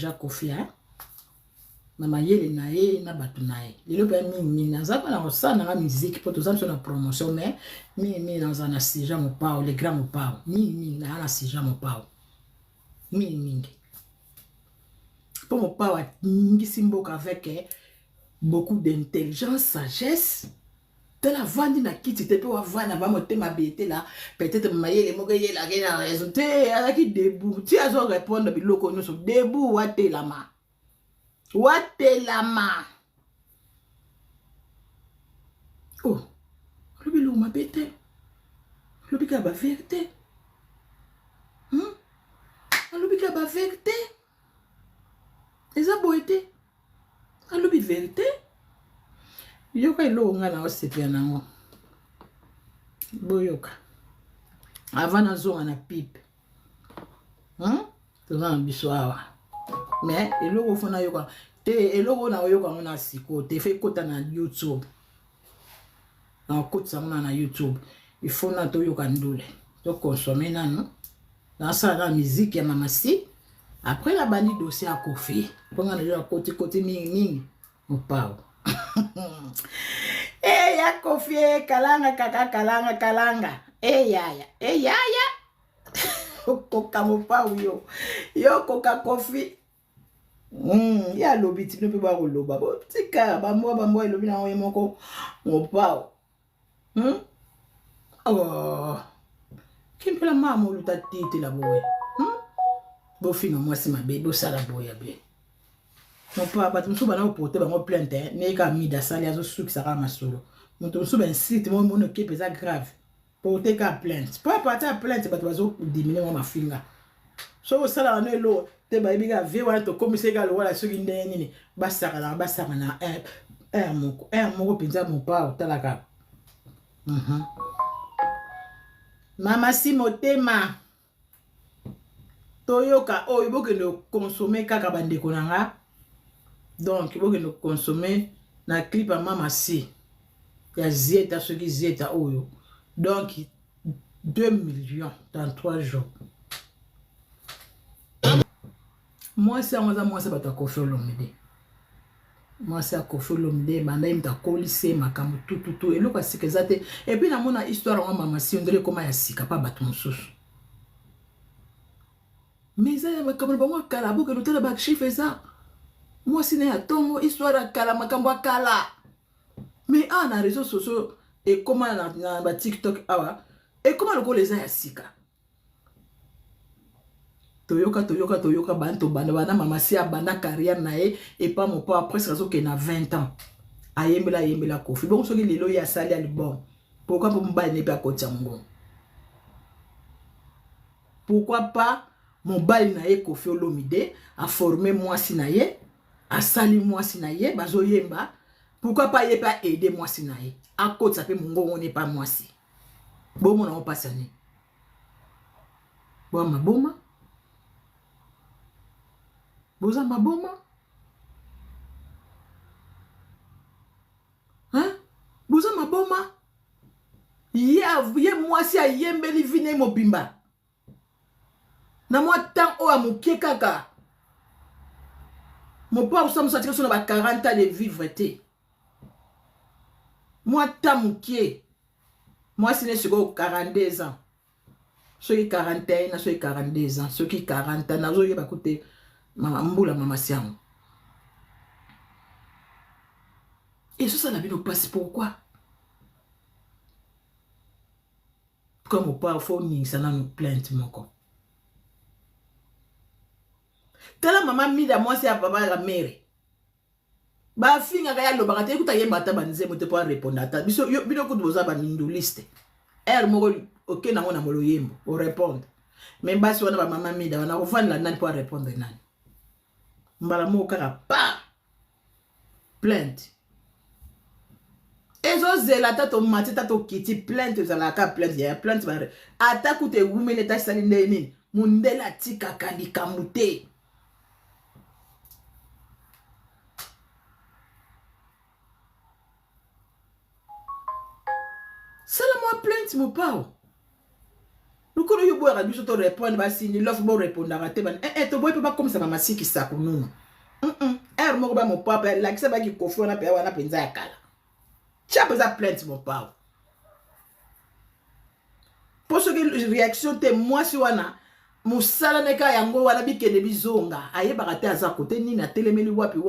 Jacques Kofi, hein? Na yele na ye na batu na ye. Lelo pa mingi naza na osana na musique pour tous sur la promotion mais mingi dans un assija mon pao les grands mon pao. Mingi na assija mon pao. Mingi. Pour mon pao mingi simboka avec beaucoup d'intelligence, sagesse. De la vendre na kiti te pe wa vana ba moté ma bête là peut-être mayele mo geye la gena raison te ala ki debout ti azo répondre biloko no so debout wa te la ma. Watelama. Oh, le bilou m'a pété. Le bika ba vérité. Le bika ba vérité. Les aboité. Le bi vérité. Yoka ilo nga na osepia nango. Boyoka. Avant na zonga na pipe. Toza biso awa. Mais eloko fona yoka te eloko na yoka mona siko te fait kota na YouTube na kota na YouTube il faut na to yoka ndule to consommer nanu na ça la musique ya mama si après la bandi dossier à Kofi ponga na yo côté mingi mpao eh ya Kofi kalanga kaka kalanga yaya koka mpao yo koka Kofi. Ya lobi ti pe ba ko loba bo tika ba mo lobi na wo moko mo pao oh kimpe la mama lu ta tite la boye bo fino moi si ma be bo sala boya be mo pa ba tumso ba na oporter ba mo plainte ne ka mi da sali azo suki saka masolo mo tumso ben site mo no ke pesa grave porter ka plainte pa ta plainte ba to bazo diminuer mo mafinga so sala no lo te ba ibiga viwa to komise ga lo wala soki ndeni ni basaka na moko pinza mo pa talaka mama si motema toyoka o iboke no consommer kaka bandeko nanga donc iboke no consommer na clip ya mama si ya zieta soki zieta oyo donc 2 millions dans 3 jours. Moi c'est bato Kofi Olomide. Moi c'est Kofi Olomide banda imta kolise makambo tout eloko asikazate et puis na mona histoire wa mama si ondre koma ya sika pa bato mosusu. Mais ça makambo bango kala boke no tala ba chiffre ça. Moi si na tongo histoire kala makambo kala. Mais na réseaux sociaux et comment na ba TikTok awa et comment le ko les ya sika. Toyoka banto bana mama si abanda carrière na ye et pas mon père presque raison que na 20 ans ayembela Kofi bon soki lelo ya sali album pourquoi pour mbali ne pas kotia ngo pourquoi pas mon bali na ye Kofi Olomide a formé moi si na ye a sali moi si na ye bazo yemba pourquoi pas ye pas aider moi si na ye a côté ça peut mongo n'est pas moi si bon mon on passe ani bon ma boma boza maboma hein boza maboma ye mwasi ayembeli vine mobimba na mwa temps o amukie kaka mo pa usa musatika so na ba 40 ans de vivre te mwa temps mukie mwasi ne siko 42 ans soki 41 na soki 42 ans soki 40 ans nazo yeba kote mama mbula mama siango. Et ça n'a pas passé pourquoi? Comme au parfois ça n'a nous plainte mon corps. Tala maman mida moi c'est à papa la mère. Ba finga kaya lo bakate kuta yemba ta banze mote pour répondre ata. Biso yo bino ko boza ba mindu liste. Mo OK na mona molo yembo pour répondre. Mais basi wana ba maman mida wana ko vendre la nani pour répondre nani. Mbala mo kaka pa plainte ezo zela tato mati tato kiti plainte za la ka plainte ya plainte bare ata kute wumele ta sali ndeni mundela tika kalika mute sala mo plainte mo pao lukolo yo boya biso to répondre ba sini l'offre bo répondre à te ban to boy pas comme ça mama siki sa kununu moko ba mon papa la kisa ba ki kofi na pe wana penza ya kala cha pesa plainte mon papa pour ce que réaction te moi si wana musala neka yango wana bikende bizonga aye bakate aza kote nini atelemeli wapi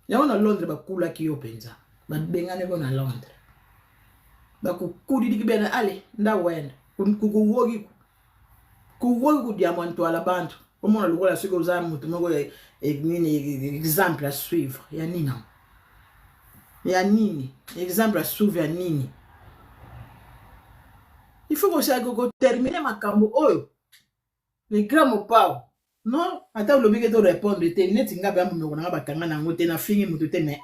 yango na Londres bakula ki yo penza ba bengane ko na Londres bakukudi dikibena ale nda wenda kukuwogi ku diamant wala bantu omona lukola siko za mutu moko nini exemple à suivre ya nini exemple à suivre ya nini il faut que ça go terminer makambo oyo les grands mopao non ata lobi to répondre te net nga ba mu na bakanga na ngote na fingi mutu te mais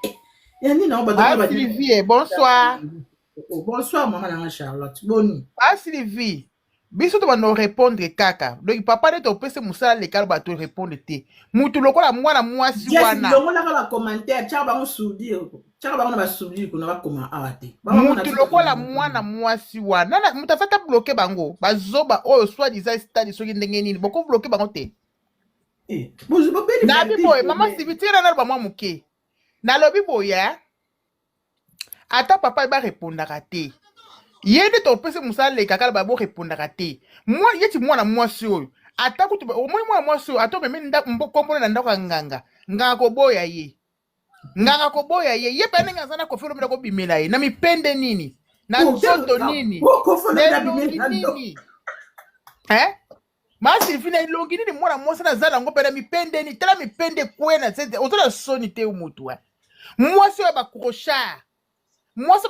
ya nini na ba Sylvie, bonsoir. Bonsoir maman Charlotte boni Sylvie biso to bano répondre kaka donc papa de to pese musala le kalba to répondre te mutu lokola mwana mwasi wana donc on a ba commentaire cha ba soudi cha ba na ba soudi ko na ba comment awate mutu lokola mwana mwasi wana na mutu afata bloquer bango bazoba oyo soit disant stade soki ndenge nini boko bloquer bango te na bibo mama sibitira na ba mwa muke na lobi boya ata papa ba répondre te yende to pese musala le kaka ba bo répondre te moi yeti mwana mwasi oyo ata kutu o mwana mwasi oyo ato meme nda mboko na ndako nganga ko boya ye ye pe nenga zana ko felo ko bimela ye na mipende nini na nzoto nini nini masi fina ilongi nini mwana mwasi na zala ngo pe na mipende ni tala mipende kwena tete otola soni te umutu wa mwasi oyo ba crochet mwasi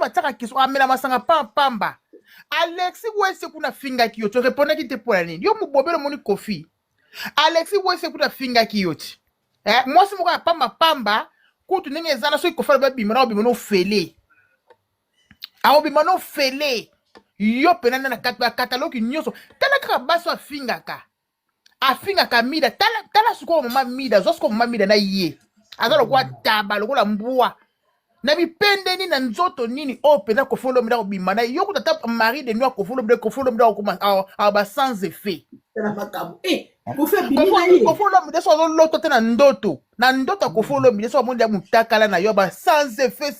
bataka kiso amela masanga pamba Alexi wese kuna finga kiyo to répondre ki te pola nini yo mubobelo moni kofi Alexi wese kuna finga kiyo ti mwasi moko ya pamba kutu nenge ezana so ikofala ba bimana obimano fele fele yo penana na katalogi nyoso tala kaka baso afingaka mida tala suko mama mida zosko mama mida na ye azalo kwa taba lokola mbua na mipende ni na nzoto nini opena kofolo mda obimana yo kutata mari de noa kofolo mda okuma ba sans effet kofolo mda so loto te na ndoto kofolo mda so monde ya mutakala na yo ba sans effet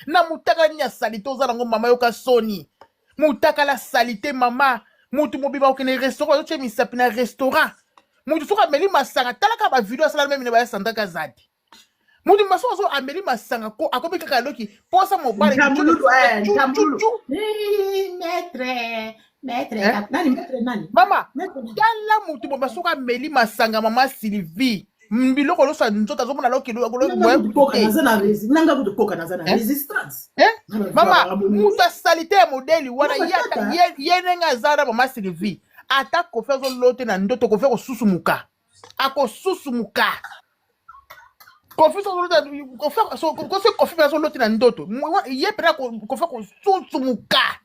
na mutakala nya salite ozala ngo mama yoka soni mutakala salite mama mutu mobiba okene restaurant yo chemi sapi na restaurant mutu soka meli masanga talaka ba video sala meme ne ba sandaka zadi mutu maso so ameli masanga ko akobi kaka loki posa mobale maître nani mama tala mutu bo maso ka meli masanga mama Sylvie mbiloko losa nzota zo mona loki nanga butu koka na zana resistance mama muta salite ya modeli wana yenenga zara mama Sylvie ata ko fezo lote na ndoto ko fe ko susumuka ako susumuka kofi so lote na ndoto ye pera ko fe ko susumuka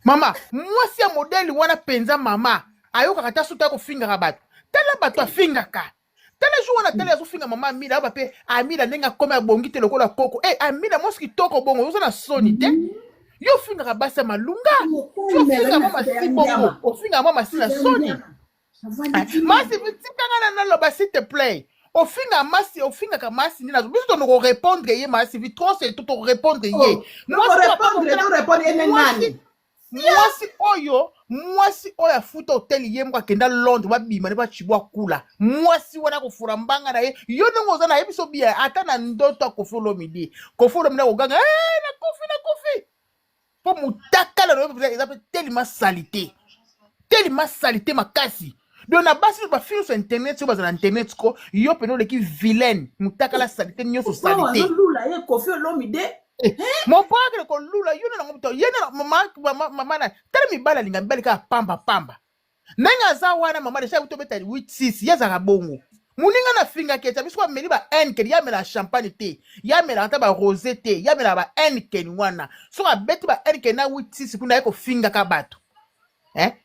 mama mwasi ya modeli wana penza mama ayoka kata suta ko finga bato tala bato afingaka tala jo wana tala zo finga mama Amida ba pe Amida nenga koma bongi te lokola koko Amida moski toko bongo yo na soni te yo finga basa malunga yo finga mama si bongo o finga mama si na soni masi bitikanga na loba s'il te plaît o finga ka masi ni na zo biso no répondre ye masi vi trop c'est tout répondre ye mwasi oyo afuta hotel ye mko akenda Londres babima ne bachibwa kula mwasi wana kofura mbanga na ye yo ndenge oza na ye biso bia ata na ndoto akofolo midi koganga na kofi po mutakala no eza pe tellement salite makasi donc na basi ba fils sur internet sur na internet ko yo peno leki vilaine mutakala salite nyoso salite lula ye kofi olomide mon père ko lula yuna na ngomto yena mama na tele mibala linga mibali ka pamba nanga za wana mama de shabuto beta 8-6 yaza ka bongo muninga na finga keta biso ba meli ba en ke ya mela champagne te ya mela ata ba rosé te ya mela ba en ke wana so ba beti ba en ke na 8-6 kuna ko finga ka bato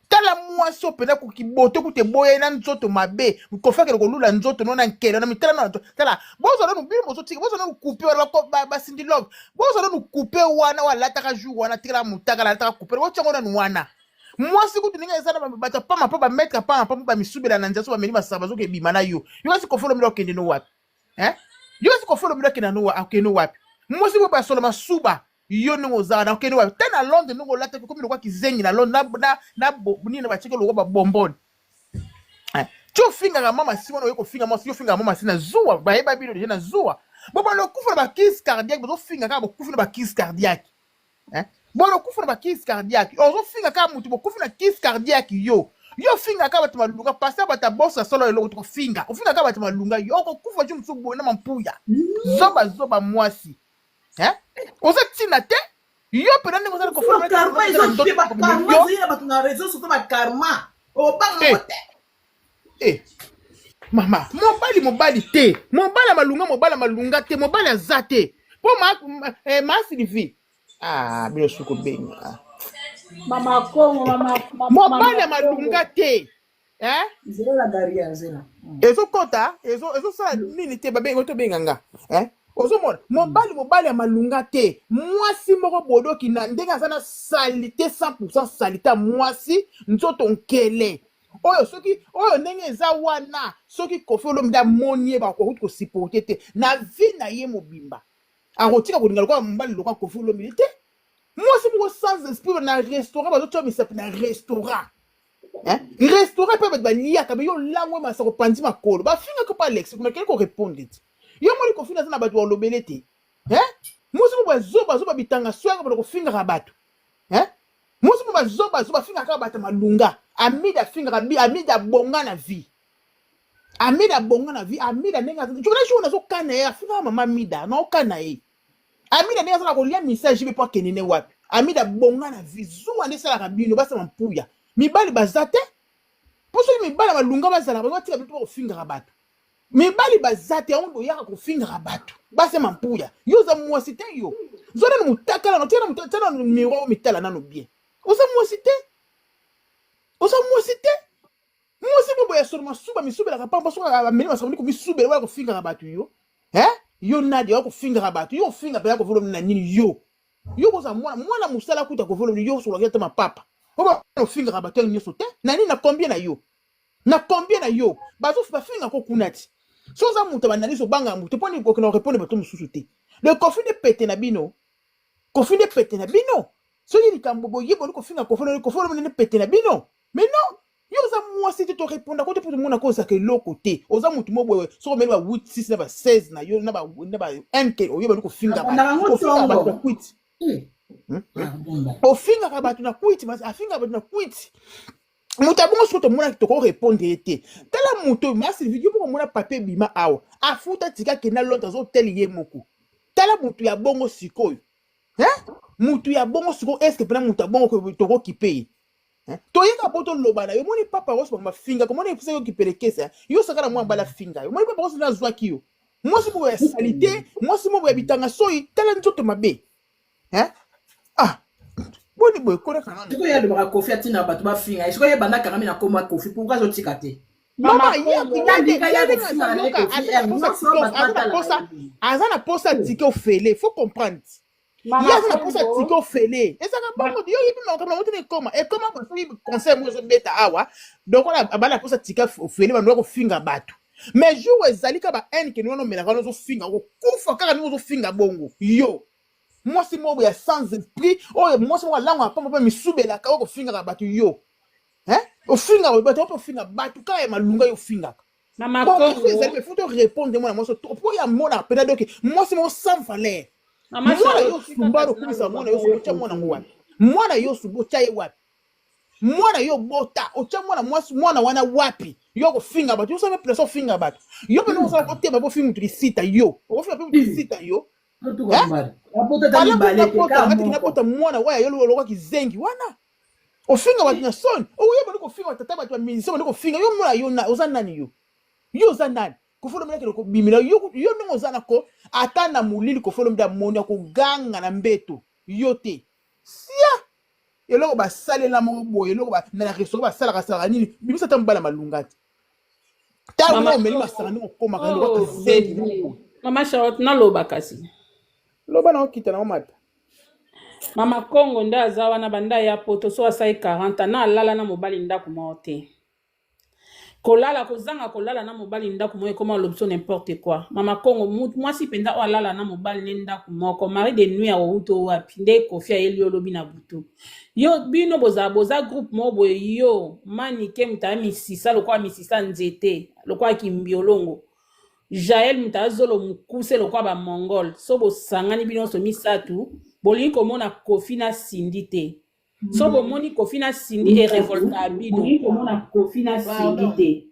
tala mwasi openda kukibote kute boye na nzoto mabe kofakela kolula nzoto nona nkele na mitala na tala bozo no bili bozo tika bozo no couper wala ko ba sindi love bozo no couper wana wala taka jour wana tika mutaka la taka couper wo tsango na wana mwasi kutu ninga ezana bata pa ma pa ba mettre pa ma pa ba misubela na nzaso ba meli masaba zo ke bima na yo kasi kofolo milo kende no wapi kasi kofolo milo kende no wapi no wapi mwasi bo ba solo masuba yo ningo za na kende wapi tena Londres ningo lata ko milo kwa kizengi na Londres na bunina ba cheke lo ba bombon tu finga ga mama si wana ko finga mwasi yo finga mama si na zuwa ba yeba bilo na zuwa bo ba lo kufa ba crise cardiaque bo finga ka bo kufa ba crise cardiaque bon okufa na ba crise cardiaque ozo finga ka mutu bo kufa na crise cardiaque yo finga ka batu malunga pasa bata bossa solo elo to finga ofinga ka batu malunga yo okufa ju musu bo na mampuya zoba mwasi ozo tina te yo pena ningo za ko fona karma izo te ba karma zina batu na réseau surtout ba karma o ba ngote mama mobali te mobali malunga te mobali azate po ma Sylvie bilo suko benga Mama Kongo, mobali malunga te zela daria zela ezo kota ezo sala nini te babenga to benganga ozo mona mobali malunga te mwasi moko bodoki na ndenga sana salite 100% salita mwasi nzoto nkele oyo ndenge eza wana soki Koffi Olomide monie ba ko ko supporter te na vie na ye mobimba akotika kolinga lokwa mbali lokwa Koffi Olomide te mwasi moko sans esprit na restaurant bazoto misapi na restaurant restaurant pe ba liaka be yo langwe masako pandi makolo ba finga ko pa Alex ko mekele ko répondre yo moni Koffi na bato wa lobele te mwasi moko zoba bitanga swanga ba ko finga ka bato mwasi moko zoba finga ka bato malunga amida finga bi amida bonga na vie amida nenga tu na zo kana ya finga mama mida na okana ye amida nenga sana ko lia message be pa kenene wapi amida bonga na vie zuwa ne sala ka bino basa mampuya mibali bazate poso mibali malunga bazala ba tika bitu ko finga ka bato mibali bazate ondo yaka ko finga ka bato basa mampuya yo za mwasi te yo zona no mutakala no tena no miro mitala nano bien oza mwasi te mwasi bobo ya solo masuba misubela ka pamba so ameni masabuni ko misubela wala ko finga ka bato yo yo nadi wala ko finga ka bato yo finga pe ko volo na nini yo boza mwana musala kuta ko volo yo so wakata mapapa oba no finga ka bato nyoso te na nini na combien na yo bazo fa finga ko kunati so za muta banali so banga muta poni ko na répondre bato mususu te le Koffi de pété na bino so ni kambobo yebo ko finga ko volo ne pété na bino mais non yo za mwasi te to répondre ko te pour mona ko za ke loko te oza mutu mobwe so meli ba 8 6 na ba 16 na yo na ba 1 ke oyo ba ko finga ba quit o finga ka ba tu na quit mas afinga ba tu na quit mutu abongo so to mona to ko répondre te tala mutu mas video ko mona papier bima awa afuta tika ke na lonta zo tel ye moko tala mutu ya bongo sikoyo mutu ya bongo sikoyo est-ce que pena mutu abongo ko to ko kipe toyeka poto loba na yo moni papa roso ba finga ko moni pesa yo kipelekesa yo sakala mwa bala finga yo moni papa roso na zwaki yo mwasi mo ya salite mwasi mo ya bitanga soyi tala nzoto mabe boni boy kona kana tiko ya de ba Koffi atina bato ba finga isiko ye banda kanga na koma Koffi pourquoi zo tikate mama azana posa tike ofele faut comprendre na posa tike ofele ezaka bango yo yibi makama mutu ne koma e koma ba fi conseil mo zo beta awa donc on a bana posa tike ofele bando ko finga bato mais jour ezalika ba en ke no mela kana zo finga ko kufa kaka no zo finga bongo yo moi si mo ya sans esprit moi si mo lango pa misubela ka ko finga ka bato yo o finga bato o finga bato ka ya malunga yo finga Mama Kongo ezali faut te répondre moi so pour ya mona pena donc moi si mo sans valeur mwana yo sumbaro kubisa mwana yo subocha mwana ngwapi mwana yo subocha ye wapi mwana yo bota ocha mwana wana wapi yo ko finga bato yo so me presso finga bato yo pe no so ko teba bo finga tu sita yo o finga pe tu sita yo apota mwana waya yo lokwa kizengi wana ofinga bato na son oye bali ko finga tata bato minisi bali ko finga yo mwana yo na oza nani yo oza nani Koffi Olomide ko bimila yo ndongo zana ko atana mulili Koffi Olomide moni ko ganga na mbeto yo te sia eloko basalela moko boye eloko na restaurant basalaka nini bimisa ta mbala malungati tango omeli masanga ndenge okomaka eloko zengi moko Mama Charlotte naloba kasi loba na okita na omata Mama Congo nda aza wana banda ya poto so asai 40 na alala na mobali ndako moko te kolala kozanga kolala na mobali ndako moko ekoma l'option n'importe quoi Mama Congo mwasi penza o alala na mobali ne ndako moko mari de nuit ya outo wapi nde Kofi ayeli olobi na butu yo bino boza groupe moko boye yo manike muta misisa lokwa misisa nzete lokwa kimbiolongo Jaël mutazolo mukuse lokwa ba mongol so bosangani bino so misatu bolingi komona Kofi na Cindy te so bomoni Kofi na Cindy e révolta bino bolingi komona Kofi na Cindy te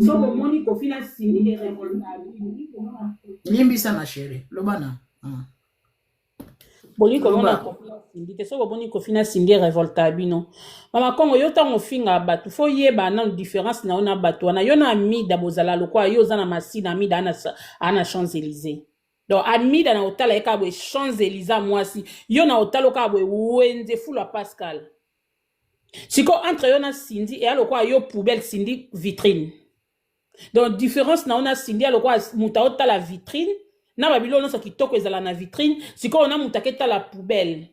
so bomoni Kofi na Cindy e révolta bino limbisa na chérie lobana bolingi komona Kofi na Cindy te so bomoni Kofi na Cindy e révolta bino Mama Congo yo tango finga batu fo yeba na différence na ona batu wana yo na amida bozala lokwa yo za na masina amida ana Champs-Élysées donc amida na otala eka bwe Champs-Élysées mwasi yo na otala ka bwe wenze fula Pascal siko entre yo na Cindy et alokwa yo poubelle Cindy vitrine donc différence na ona Cindy alokwa muta otala vitrine na babilo no so kitoko ezala na vitrine siko ona mutaketa la poubelle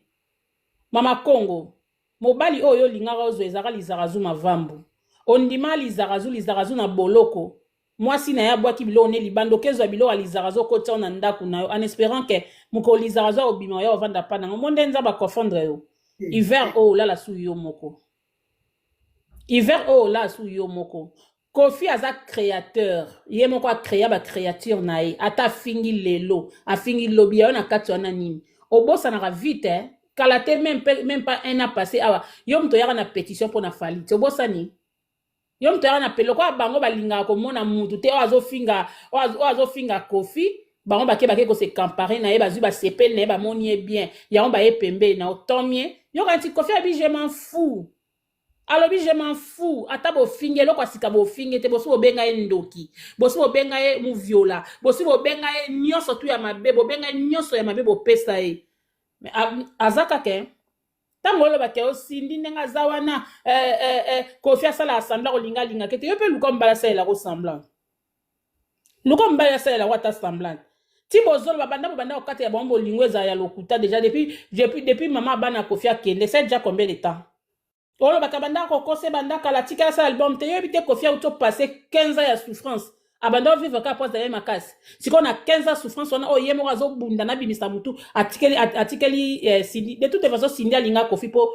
Mama Congo mobali oyo lingara ozo ezaka lizarazu mavambu ondima lizarazu na boloko mwasi na ya bwaki bilo ne libando kezo bilo alizarazo ko tona ndaku na yo en espérant que muko lizarazo obima yo vanda pana monde nza ba confondre yo hiver o la su yo moko hiver o la su yo moko Kofi aza créateur ye moko a créer ba créature na ye ata fingi lelo a fingi lobi yo na kati wana nini obosa na vite kalate même pas un an passé awa yo mto yaka na pétition pour na falit obosa ni yo mto yaka na pelo kwa bango balinga ko mona mutu te oazo finga Kofi bango bake ko se comparer na ye bazu ba sepel na ye ba moni bien ya on ba ye pembe na otomie yo kanti Kofi abi je m'en fous alobi je m'en fous ata bo finge lo kwa sika bo finge te boso benga ye ndoki boso benga ye mu viola boso benga ye nyoso tu ya mabe bo benga nyoso ya mabe bo pesa ye mais azaka ke tango lo bake osindi ndenga zawana Kofi asala assembla kolinga kete yo pe lukomba sala ko semblant lukomba sala wata semblant ti bozolo babanda okate ya bombo lingweza ya lokuta déjà depuis maman bana Kofi akende c'est déjà combien de temps olo bakabanda ko kose banda kala tika sa album te yo bite Kofi auto passer 15 ans ya souffrance abanda vivre ka pose ya makasi siko na 15 ans souffrance on o yemo azo bunda na bimisa mutu atikeli Cindy de toute façon Cindy alinga Kofi po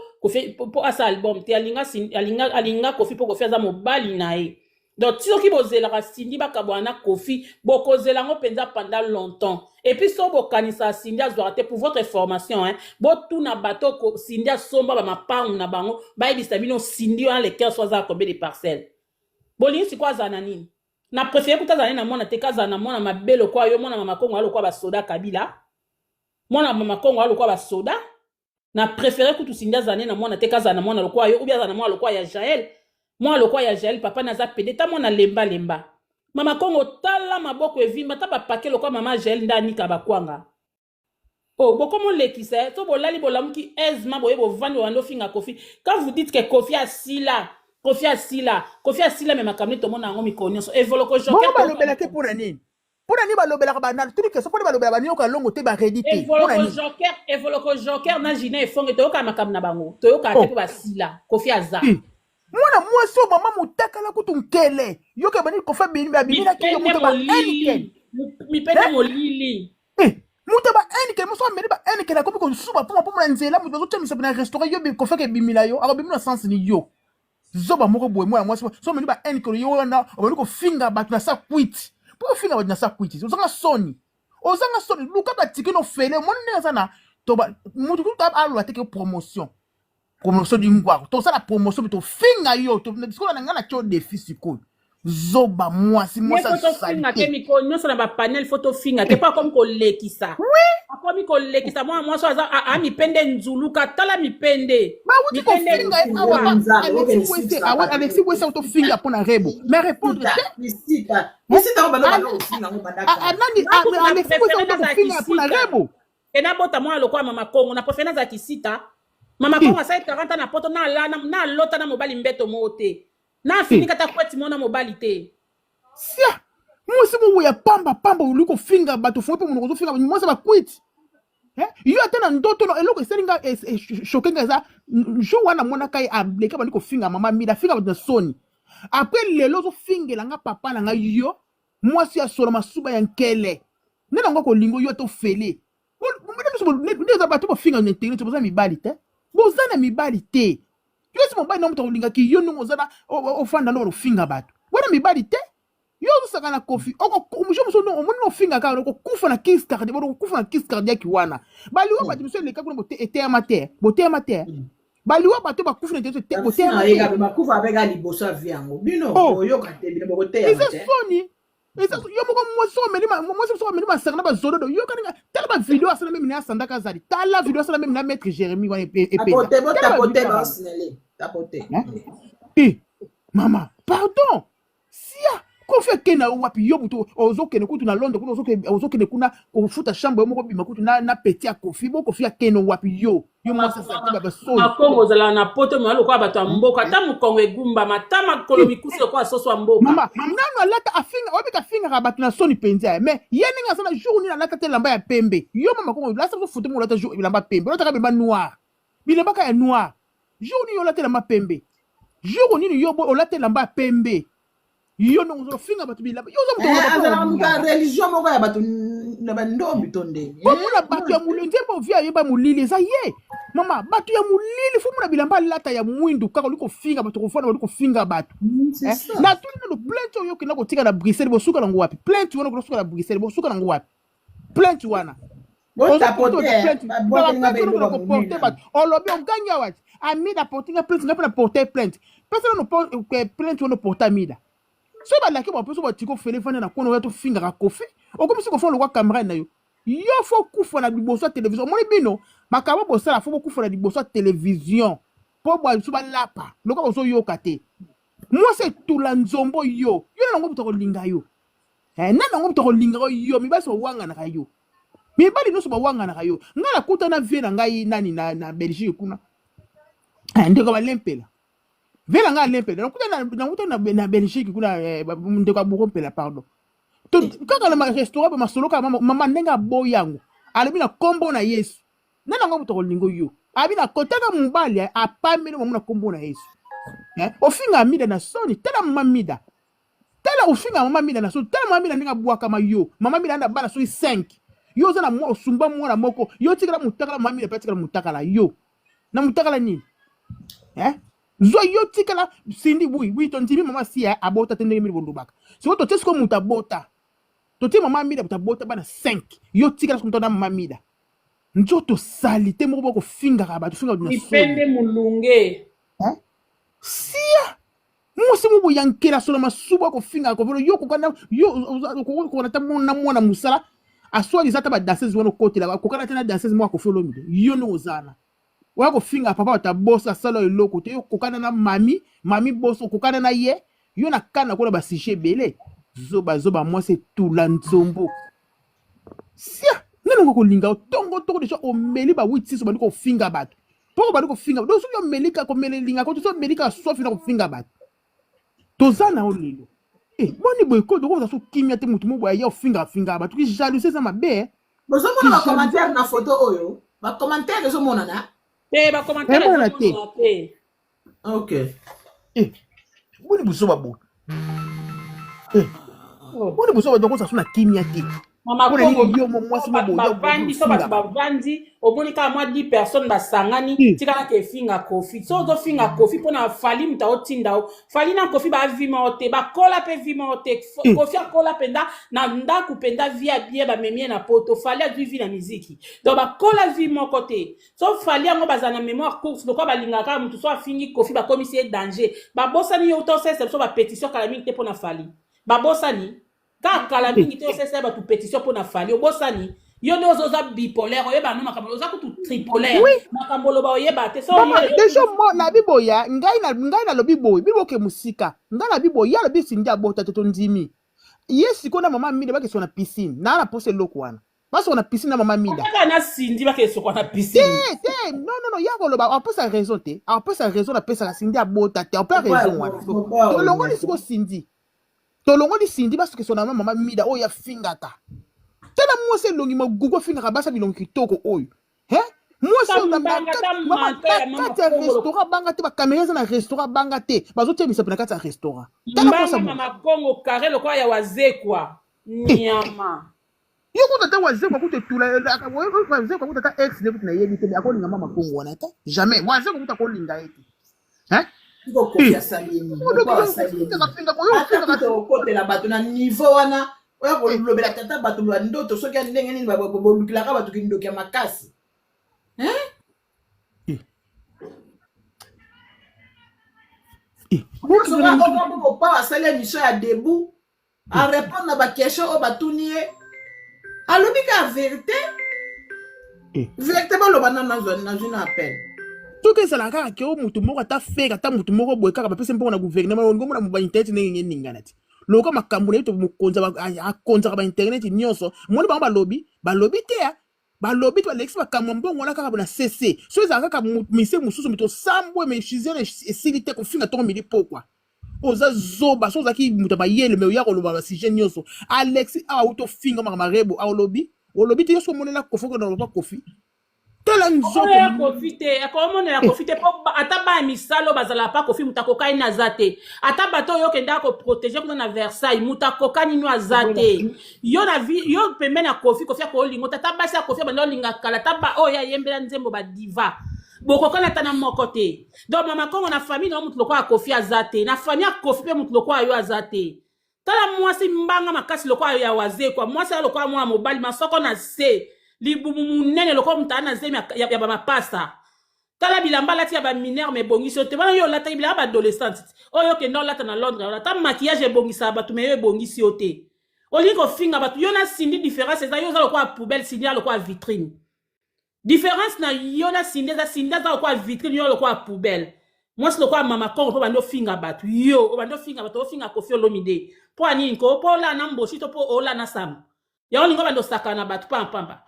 asa album te alinga Kofi po Kofi aza mobali na ye donc ti ki bozela ka Cindy bakabwana Kofi bokozela ngo penza pendant longtemps et puis so bokanisa Cindy azwate pour votre information bo tout na bato ko Cindy somba ba mapangu na bango ba ebisa bino Cindy en les cœurs soit combien de parcelles bolingi sikwa zana nini na préféré kutazana na mwana te kazana mwana mabelo kwa yo mwana Mama Congo alokwa ba soda Kabila mwana Mama Congo alokwa ba soda na préféré kutu Cindy zana na mwana te kazana mwana lokwa yo ou bien zana mwana lokwa ya Jaël mwana lokwa ya Jaël papa naza pede ta mwana lemba Mama Congo tala maboko evimba ta ba paquet lokwa mama Jaël ndani ka bakwanga oh bokomo lekisa to bolali bolamuki ezma boye bo vandi wando finga Kofi quand vous dites que Kofi asila me makamne to mona ngo mikonyo so evoloko joker ba lobela te pour nini balobela ka bana tout que so pour balobela bani oka longo te ba rédité evoloko joker na jina efonge to yoka makamna bango to yoka te ba sila Kofi aza mwana mwasi o mama mutakala kutunkele yoka bani Kofi bini ba bini na kiyo muto ba enken mi pende molili muto ba enken muso meri ba enken na kopi ko suba pour na nzela muto to misa na restaurant yo bi Kofi ke bimila yo aba bimina sens ni yo zoba moko boye mwana mwasi so meni ba enken yo wana obani ko finga ba na sa quit pour finga ba na sa quit ozanga soni luka ba tikino fele monna sana to ba muto ko ta alo ateke promotion du ngwa to ça la promotion to finga yo to discours na ngana cho défi siko zoba mwasi photo finga ke miko nyoso na ba panel photo finga te pas comme ko lekisa oui comme ko lekisa moi so aza a mi pende nzuluka tala mi pende ba wuti ko finga Alexis Wesa to finga pona rebo mais répondre misita ba no finga ngo bandaka nani Alexis Wesa to finga pona rebo et na bota moi lokwa Mama Congo na préférence za kisita Mama kongo asali 40 na poto na lota na mobali mbeto mote. Na fini kata kweti mona mobali te. Sia. Mwasi mwo ya pamba uliko finga bato fo pe mwo finga mwasi ba quit. Yo atena ndoto no eloko selinga shokenga za jo wana mona kai ableka baliko finga mama mida finga bato na soni. Après lelo zo fingela nga papa na nga yo mwasi ya solo masuba ya nkele. Nena ngo ko lingo yo to fele. Ndeza bato bo finga na internet boza mibali te. Boza na mibali te. Yo si mobali na mto linga ki yo no zana ofanda no finga bato. Wana mibali te. Yo saka na kofi omusho no omoni finga ka ko kufa na kiss card bo kufa na kiss cardiaque wana bali wa bati monsieur le ka kuna bote bote amateur bali wa bato ba kufa na bote amateur ba kufa avec ali bossa viango bino yo ka te bino bote amateur c'est soni yo moko mo ma serna ba zodo yo ka tala ba vidéo asala même na sandaka zali tala vidéo asala même na maître Jérémy wana tapote ba sinele tapote mama pardon sia Kofi kena wapi yo buto ozoke ne kutu na Londres kuno ozoke ne kuna kofuta chambre moko bima kutu na peti ya Kofi bo Kofi kena wapi yo mwasa sa ba so Kongo zala na poto malo kwa bato mboka ta mukongo egumba matama kolomi kusi kwa soso mboka mama nano alata afinga obi ka finga ka bato na soni penza mais yeni nga sana jour ni alata te lamba ya pembe yo mama Kongo la sa foto mo lata jour lamba pembe lata ka bemba noir bilamba ka ya noir jour ni yo lata lamba pembe jour ni yo bo lata lamba pembe yo no zo finga batu bila yo zo mto ba religion moko ya batu na bandombi tonde muna batu ya mulili nzembo via yeba mulili za ye mama batu ya mulili fu muna bilamba lata ya mwindu kaka liko finga batu ko fona liko finga batu na tuli no plainte yo kina ko tika na Bruxelles bo suka nango wapi plainte wana ko suka na Bruxelles bo suka nango wapi plainte wana bota porter olobi oganya wati amida porter plainte ngapena porter plainte personne no plainte wana porter amida so ba laki ba peso ba tiko fele fana na kono to finga ka Kofi okomisi ko fona lo kwa camera na yo fo kufa na liboso télévision moni bino makabo bo sala fo kufa na liboso télévision po ba so ba lapa loko so yo kate moi c'est tout la nzombo yo na ngo butoko linga yo na ngo butoko linga yo mi ba so wanga na yo mi ba lino so ba wanga na yo ngala kuta na vie na ngai nani na Belgique kuna ndeko ba lempela vela nga lempela nakuta na Belgique kuna ndeko abukompela pardon to kaka na restaurant ba masolo ka mama ndenga boyango alebi na kombo na Yesu nana ngo butoko lingo yo abi na kotaka mubali apamele mo na kombo na Yesu ofinga mida na soni tala mama mida tala ofinga mama mida na soni tala mama mida ndenga bwa kama yo mama mida na bana so 5 yo za na mo sumba mo na moko yo tikala mutakala mama mida patikala mutakala yo na mutakala nini zo yo tikala sindi bui to ndimi mama sia abota tendenge mi bondubaka so to tesko mutabota to te mama mida mutabota bana 5 yo tikala so mutona mama mida njoto salite mo boko finga ka ba to finga na ipende mulunge sia musi mubu yankela solo masuba ko finga ko velo yo ko kana yo ko na tamona mwana musala aswali zata ba danseuse wono kote la ko kana tena danseuse mo ko folo mi yo no zana wako finga papa utabosa sala eloko te kokana na mami boso kokana na ye yo na kana ko ba siche belé zoba moi c'est tout la nzombo sia neno ko linga tongo déjà o meli ba 8 6 ba ko finga bat poko ba ko finga do so yo melika ko melinga ko so melika so fina ko finga bat to zana o lelo boni boy ko do ko so kimia te mutu mo boya yo finga bat ki jalousie ça mabe bozo mona ba commentaire na photo oyo ba commentaire zo mona na ba commentaire na te okay boni buso babo boni buso ba do ko sa na kimia te mama Kongo bavandi so bato bavandi oboni kaka mwa 10 personnes basangani tikala ke finga Kofi so ozo finga Kofi mpona fali muta otinda o fali na Kofi bavima ote bakola mpe vima ote Kofi akola mpenza na ndako mpenza vi ya bie bamemie na poto fali azwi vi na miziki donc bakola vi moko te so fali yango baza na mémoire course lokwa balingaka mutu so afingi Kofi bakomisi ye danger babosani yo tosese so bapétition kala mingi te mpona fali babosani kala mingi te osese ba tu pétition pour na fali obosani yo ne ozoza bipolaire oyeba no makambo oza kutu tripolaire makambo loba oyeba te so déjà mo na biboya ngai na lobi boy biboke musika ngai na biboya lobi sindia bota to ndimi yesi kona mama mine ba ke so na piscine na pose loko wana Parce qu'on a piscine na mama Mida. On a Cindy va que soit na piscine. Non, ya koloba, on peut sa raison te. On peut sa raison na pesa la Cindy abota te. On peut raison wana. To longo ni siko Cindy. To longo ni Cindy parce que son mama Mida o ya fingaka. Tena moi c'est longi ma gugo fingaka basa bilongi kitoko oyo. Hein? Moi c'est un restaurant bangate ba caméra na restaurant bangate. Bazo te misa pena kata restaurant. Mama Congo carré le quoi ya waze quoi. Nyama. Yo ko tata waze ko kuta tula waze ko kuta ta ex de kuta yebi te ako linga mama Congo wana ta. Jamais. Waze ko kuta ko linga eti. Hein? Ko ko ya salini. Ko salini. Ko te la bato na niveau wana. Oya ko lobela tata bato lwa ndoto soki ndenge nini bolukila ka bato kindoki ya makasi. On pas asali émission ya debout à répondre à ba question o batuni ye alobi ka vérité ba loba na zone appel tout que ça la kaka ke o mutu moko ta feka ta mutu moko boye kaka ba pese mpo na gouvernement ngo mona ba internet ndenge ningana ti loko makambo na to mokonza ba konza ba internet nyonso moni ba lobby te ya balobi to Alex bakamwa mbongo wana kaka na CC so za kaka mise mususu mito sambwe me shizere esilite kofinga to mili pokwa oza zoba so za ki mutaba yele me ya koloba ba sujet nyonso Alex auto finga marebo olobi te yoso monela kofoko na ba kofi tela nzoko ya kofite akomona ya kofite po ataba misalo bazala pa kofi mutakoka ina zate ataba to yo kenda ko protéger kuna na Versailles mutakoka nino azate yo na vi yo pembe na kofi ko lingo taba sa kofi bando linga kala taba o ya yembela nzembo ba diva boko na tana mokote donc mama Congo na famille no mutu lokwa kofi azate na famille ya kofi pe mutu lokwa yo azate tala mwasi mbanga makasi lokwa yo ya waze kwa mwasi lokwa mwa mobali masoko na se libumu nene loko mutana zemi ya ba pasta tala bilamba lati ya ba mineur me bongiso te bana yo lata bilamba ba adolescente oyo ke no lata na Londres lata maquillage e bongisa ba tu me yo bongisi ote oliko finga ba tu yo na sindi différence za yo za lokwa poubelle signal lokwa vitrine différence na yo na sindi za lokwa vitrine yo lokwa poubelle moi c'est lokwa mama Congo po bando finga ba tu yo bando finga ba to finga Koffi Olomide po ani ko po la na mboshi to po ola na sam ya olingo bando sakana ba tu pamba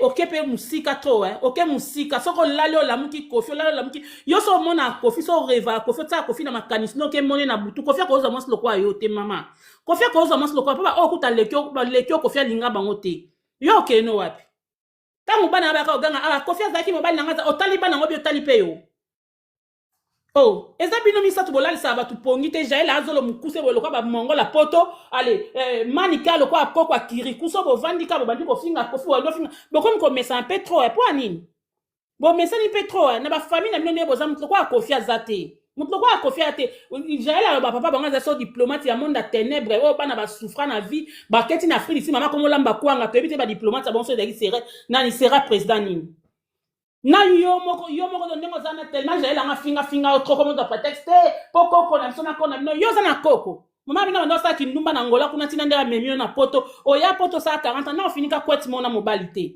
ok pe musika to ok musika soko lalo la muki Koffi lalo la muki yo so mona Koffi so reva Koffi ta Koffi na makanis no ke moni na butu Koffi ko za mos lokwa yo te mama Koffi ko za mos lokwa papa o kuta lekyo Koffi linga bango te yo ke no wapi tangu bana ba ka oganga Koffi azaki mobali nanga o taliba na ngobi o talipe yo eza bino misatu bolali sa batu pongi te jaela azolo mukuse bolokwa ba mongola poto ale manika lokwa akokwa kirikuso bovandika bobandi kofinga Koffi wa finga bokomi ko mesa un peu trop po anini bo mesa ni peu trop na ba famille na bino ne boza mutu kwa Koffi azate mutu kwa Koffi ate jaela ba papa bangaza so diplomate ya monde à ténèbres bana ba souffra na vie ba keti na Afrique ici mama komo lamba kwanga to ebite ba diplomate bon so de sera nani sera président nini na yo moko ndenge zana tellement jaela nga finga trop comme de prétexte poko na sona kona no yo zana koko mama bino ndo sa kindumba na ngola kuna tina ndela memio na poto oya poto sa 40 na ofinika kweti mona mobilité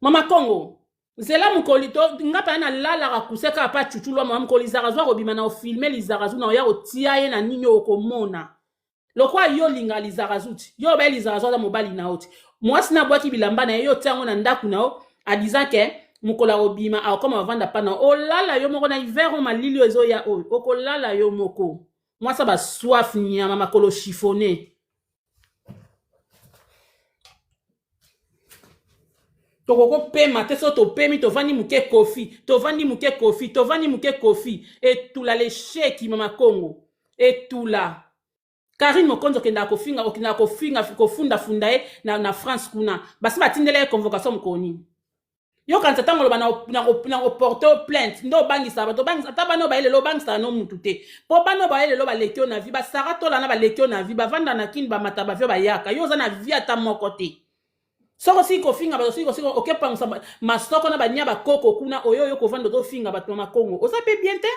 mama Congo zela mukolito ngapa na lala ka kuseka pa chuchulwa mama mukolizara zwa robima na filmer lizara zu na oya otia ye na nini okomona lokwa yo linga lizara zuti yo ba lizara zwa mobali na oti mwasi na bwaki bilamba na yo tiango na ndaku nao a disant que mukola obima a comme vanda pana o lala yo moko na hiver o malili ezo ya o oko lala yo moko moi ça ba soif nyama makolo chiffonné toko pema te so to pemi to vandi muke Koffi et tout la le cheki mama Congo et tout la Karine Mokonzo kenda kofinga kofunda na France kuna basi batindele convocation mkoni yo quand tango lo na porter plainte ndo bangisa bato bangisa tabano ba ele lo bangisa no mutu te po bano ba ele lo ba lekio na vie ba sarato la na ba lekio na vie ba vanda na kin ba mataba vyo ba yaka yo za na vie ata moko te soko si ko finga ba siko okepa masoko na ba nya ba koko kuna oyo ko vanda to finga ba to makongo o sa pe bien te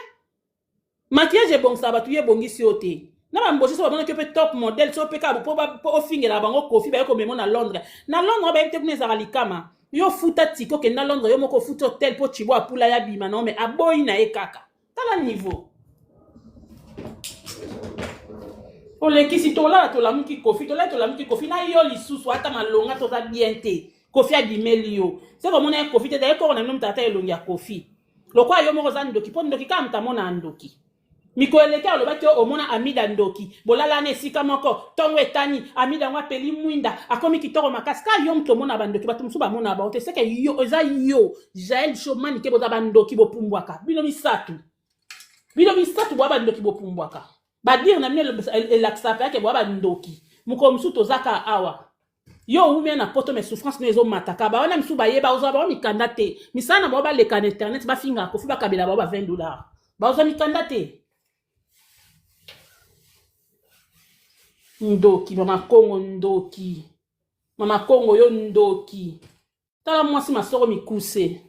maquillage bon sa ba tu ye bongisi ote na ba mboshi so ba bono ke pe top model so pe ka po o finga la bango Koffi ba ko memo na Londres ba te kuna za likama yo futa tiko ke na Londres yo moko futa hotel po chibo apula ya bima non mais aboyi na ekaka tala niveau oleki si tola tolamuki kofi na yo lisusu ata malonga toza bien te kofi abimeli yo se komona kofi te daye koko na bino mutata elongi ya kofi lokwa yo moko za ndoki mpo ndoki kaka mutamona ndoki miko eleki alobaki omona amida ndoki bolala na esika moko ntongo etani amida yango apeli mwinda akomi kitoko makasi ka yo mutu omona bandoki bato mosusu bamona bao te seke yo eza yo Jael Shomani ke boza bandoki bopumbwaka bino misatu boa bandoki bopumbwaka badire na mine elakisa pe yake boa bandoki moko mosusu tozaka awa yo umia na poto me souffrance no ezomataka bawana misu bayeba ozwa bao mikanda te misala na bao baleka na internet bafinga kofi bakabela bao ba $20 baozwa mikanda te ndoki mama Kongo yo ndoki tala mwasi masoro mikuse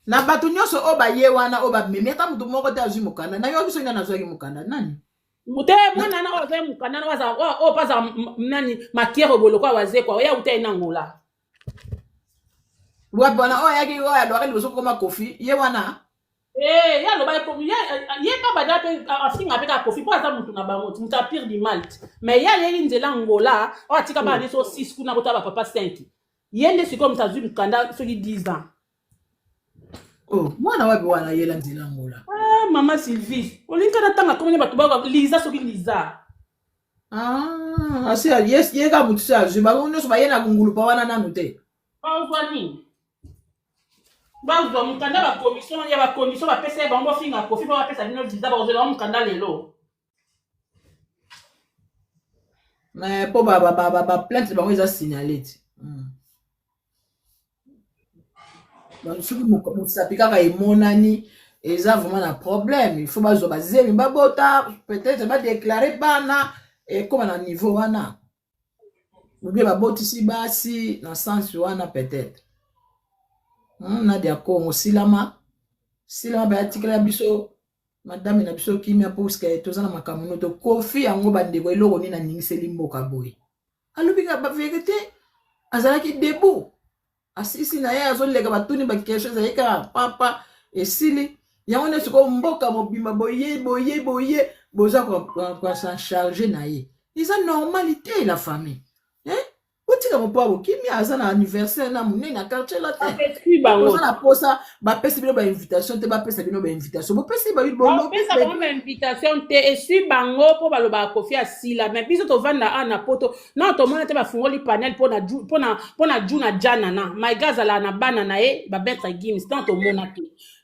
na bato nyonso o baye wana o bamemi ata mutu moko te azwi mokanda na yo biso ina nazwaki mokanda nani mute mwana na oza mukanda na waza o paza nani makiero boloko waze kwa ya ute ina ngola lwa bona o yaki o ya lwa liboso koma kofi ye wana ya lo ba ko ye pa bada pe afinga pe ka kofi po ata mutu na bango muta pire du mal mais ya ye nzela ngola o atika ba ne so 6 kuna bota ba papa 5 yende siko mutazwi mukanda soki 10 ans oh mwana wapi wana yela nzela ngola mama Sylvie olinga na tanga komene bato ba liza soki liza asi yes ye ka mutu sa je ba ngono so ba yena ngulu pa wana nanu te bazwa mukanda ba commission ba pesa ba mbo finga kofi ba pesa bino liza ba ozela mukanda lelo mais po ba plainte ba ngoza signaler ti soki mosapi kaka emonani eza vraiment na problème il faut bazwa bazemi babota peut-être badéclare bana ekoma na niveau wana oubie babotisi basi na sens wana peut-être Nadia Congo silama bayatikela biso madame na biso kimia puisque tozana makamuno to kofi yango bandeko eloko nini na ningiseli mboka boye alobika ba vérité azalaki debout asisi na ye azoleka batuni bakesho ezalika papa esili yango nde sikoyo mboka mobimba boye boza s'en charger na ye eza normalité la famille otika mopa bokimi aza na anniversaire na monene na quartier la te oza na posa bapesi bino bainvitation te bapesa bino bainvitation bopesi bainvitation te esui bango mpo balobaka kofi asila mais biso tovanda a na poto na tomona te bafungoli panel mpona ju na jana na maiga azala na bana na ye babetra gims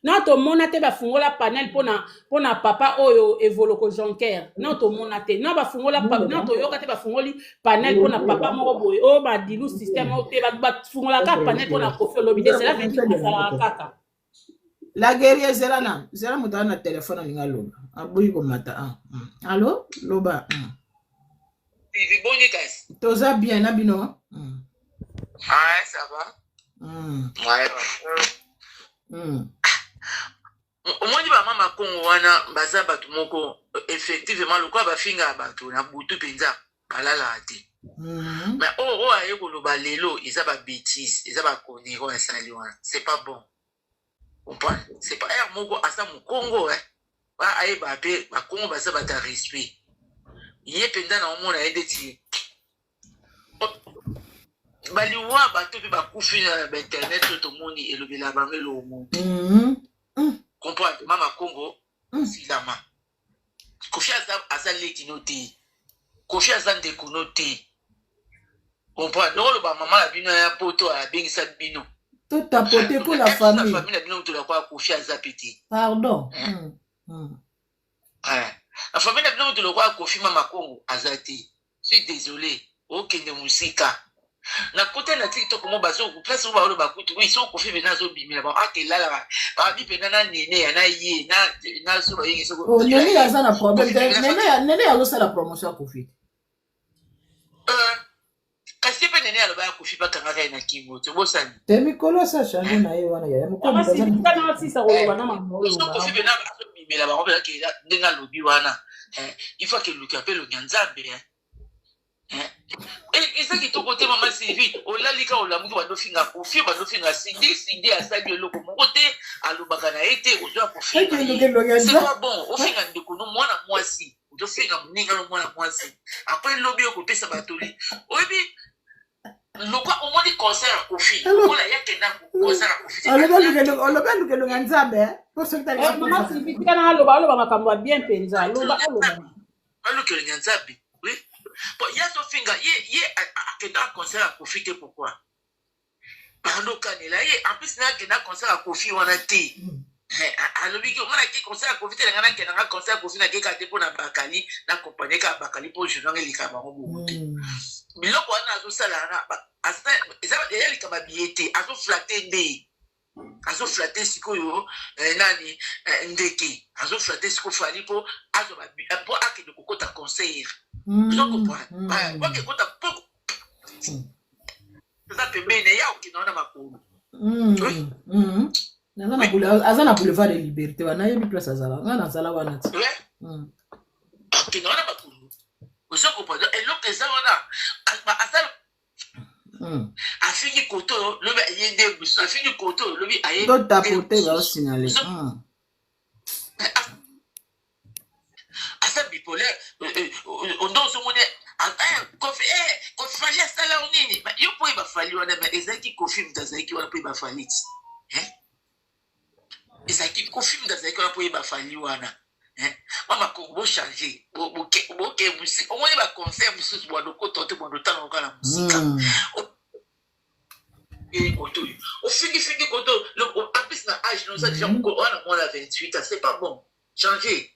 na tomona te bafungola panel mpona papa oyo evoloko jonker na tomona te na bafungola na toyoka te bafungoli panel mpona papa moko boye o badilu système o te bafungola ka panel mpona kofi olobi te cela veut dire bazalaka kaka la guerrier zela moto na téléphone alinga loba aboyi komata allo loba toza bien na bino ça va omoni bamama Kongo wana baza bato moko effectivement lokwa bafinga bato na butu mpenza balala te mais oyo aye koloba lelo eza babétise eza bakonero esali wana c'est pas bon comprendre c'est pas aire moko asa mokongo ayeba mpe bakongo baza bata respect ye mpenza na omona ye ndeti baliwa bato mpe bakufi na bainternet oyo tomoni elobela bango eloko moko comprendre mama Kongo silama kofi aza leki no te kofi aza ndeko no te comprendre donc oloba mama na bino ya poto abengisa bino totapote pour la famille na bino tolakwa kofi aza pe te pardon la famille na bino tolakwa kofi mama Kongo aza te suis désolé okende musika na kote na TikTok mo baso ku place mo ba olo bakutu oui so kofi bena zo bimela ba akela ba bi pena na nene ya na ye na so ba yingi so oh nene ya za na problème nene ya zo sala promotion kofi kasi pe nene aloba ya kofi bakanga kai na kimbo to bosani temi kolo sa change na ye wana ya moko ba si kana si sa oloba na mambo so kofi bena zo bimela ba ko be ke ndenga lobi wana il faut que luka pe lo nyanzambe eza kitoko te mama Sylvie olalika olamuki bandofinga kofi bandofinga sindi asali eloko moko te alobaka na ye te ozwa kofinga c'est pas bon ofinga ndeko no mwana mwasi otofinga moninga no mwana mwasi après lobi okopesa batoli oyebi lokwa omoni concert à Kofi okola yakenda concert à Kofi oloba lukelonga nzambe po soki tali mama sibitika na aloba makambo ya bien penza aloba lukelonga nzambe oui bon ya tofinga ye akenda concert à Kofi te pourquoi pardon kanela ye en plus na akenda concert à Kofi wana te alobi ke omona ke concert à Kofi te ngana ke na concert à Kofi na ke ka te pona bakali na compagnie ka bakali po journal elika bango bobo te biloko wana azosala eza elika babiye te azoflate nde azoflate sikoyo nani ndeke azoflate siko fali po akende kokota conseil okokota poko eza pembeni ya okende wana makolo aza na boulevard de liberté wana yebi place azala nga nazala wana ti okende wana makolo ozokopa eloko eza wana asala afingi koto lobi ayende musu afingi koto lobi ayende do tapote ba signalé asa bipolaire ondo somone kofi fali asala nini yo po ba fali wana ba ezaki kofi mtazaki wana po ba fali ezaki kofi mtazaki wana po ba fali wana mama ko bo changer bo ke musi o moni ba concert musu bo do koto te bo do tano kala musika koto o fingi koto en plus na âge nous a déjà on a moins 28 c'est pas bon changer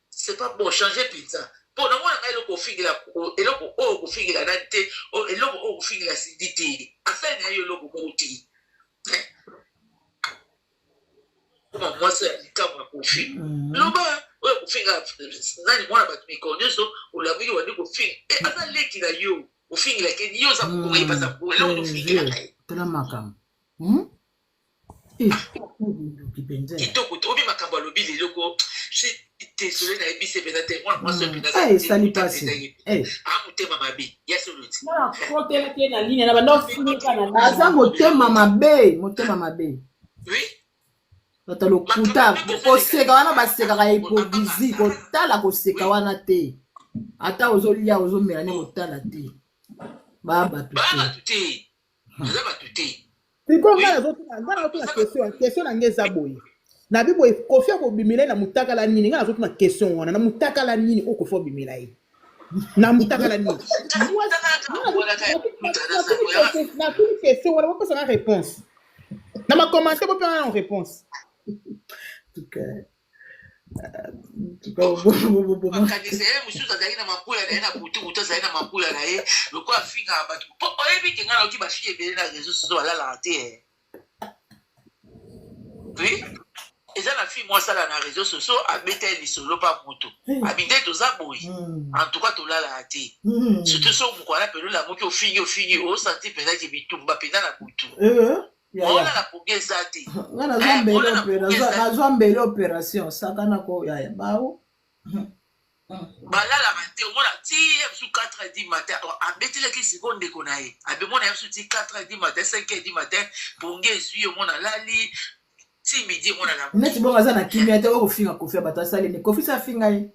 c'est pas bon changer pizza pour na mwana ngai loko fingi la eloko o ko fingi la date o eloko o ko fingi la sidité afin na yo loko ko ti comment moi c'est le cas pour fingi loba o ko finga nani mwana ba mi connaissons o la video wani ko fingi asa leki la yo o fingi la ke yo za ko ngai pasa ko eloko fingi la kai tela makam kitoko to obi makambo alobi leloko désolé na ebise pena te moi seul pena sali pasi motema mabe ya soloti kotela te na ligne na bando funika na aza motema mabe oui bato lokuta koseka wana basekaka hypocrisie kotala koseka wana te ata ozolia ozomela ne kotala te babatu te aza batu te siko ngana zotuna question na ngeza boye na bibo Kofi akobimela na mutakala nini ngana zotuna question wana na mutakala nini Kofi obimela ye na mutakala nini na toute question wana bapesa na réponse na ma commentaire bapesa na réponse makanisi ye mosusu azalaki na mapula na ye na butu azalaki na mapula na ye loko afinga bato po oyebi ke ngai naoki bafille ebele na réseau soso balalaka te oui eza na fille mwa asala na réseau soso abeta ye lisolo mpa moto abinde toza boye en tout cas tolalaka te surtout so mokwana pelola moki ofingi osanti mpenzaki bitumba mpenza na butu olala poge eza te nazwa mbele opération sakana ko yaya bao balalaka te omona ti ye bisu 4h10 matin abetelaki siko ndeko na ye abemona ye bisu ti 4h10 matin 5h10 matin ponge ezwi omona lali ti midi omona na neti bongo aza na kimia te okofinga Kofi bato asali ni Kofi safinga ye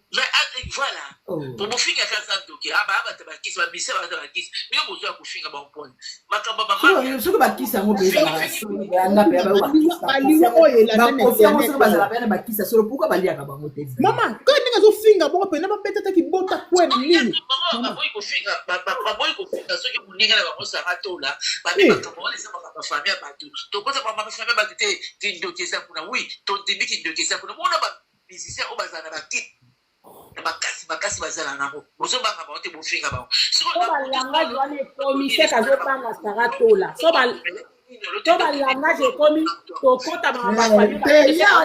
voilà po bofinga ka za doke abata bakisi babise baza bakisi bino bozwa kofinga bamponi makambo soki bakisi yango bezanga pe bazala pena bakisa solo pourquoi baliaka bango te mama ka ndenge azofinga bongo pena babetataki bota kwena nini baboyi kofinga soki moninga na bango sanga tola babe makambo wana eza makambo famille ya bato tokota famille ya bato te tindoki eza kuna wi tondimiki ndoki eza kuna mona bamusicien oyo bazala na bakiti makasi bazala nango bozobanga bango te bofinga bango balangage wana ekomi seka azobanga sara tola to balangage ekomi tokota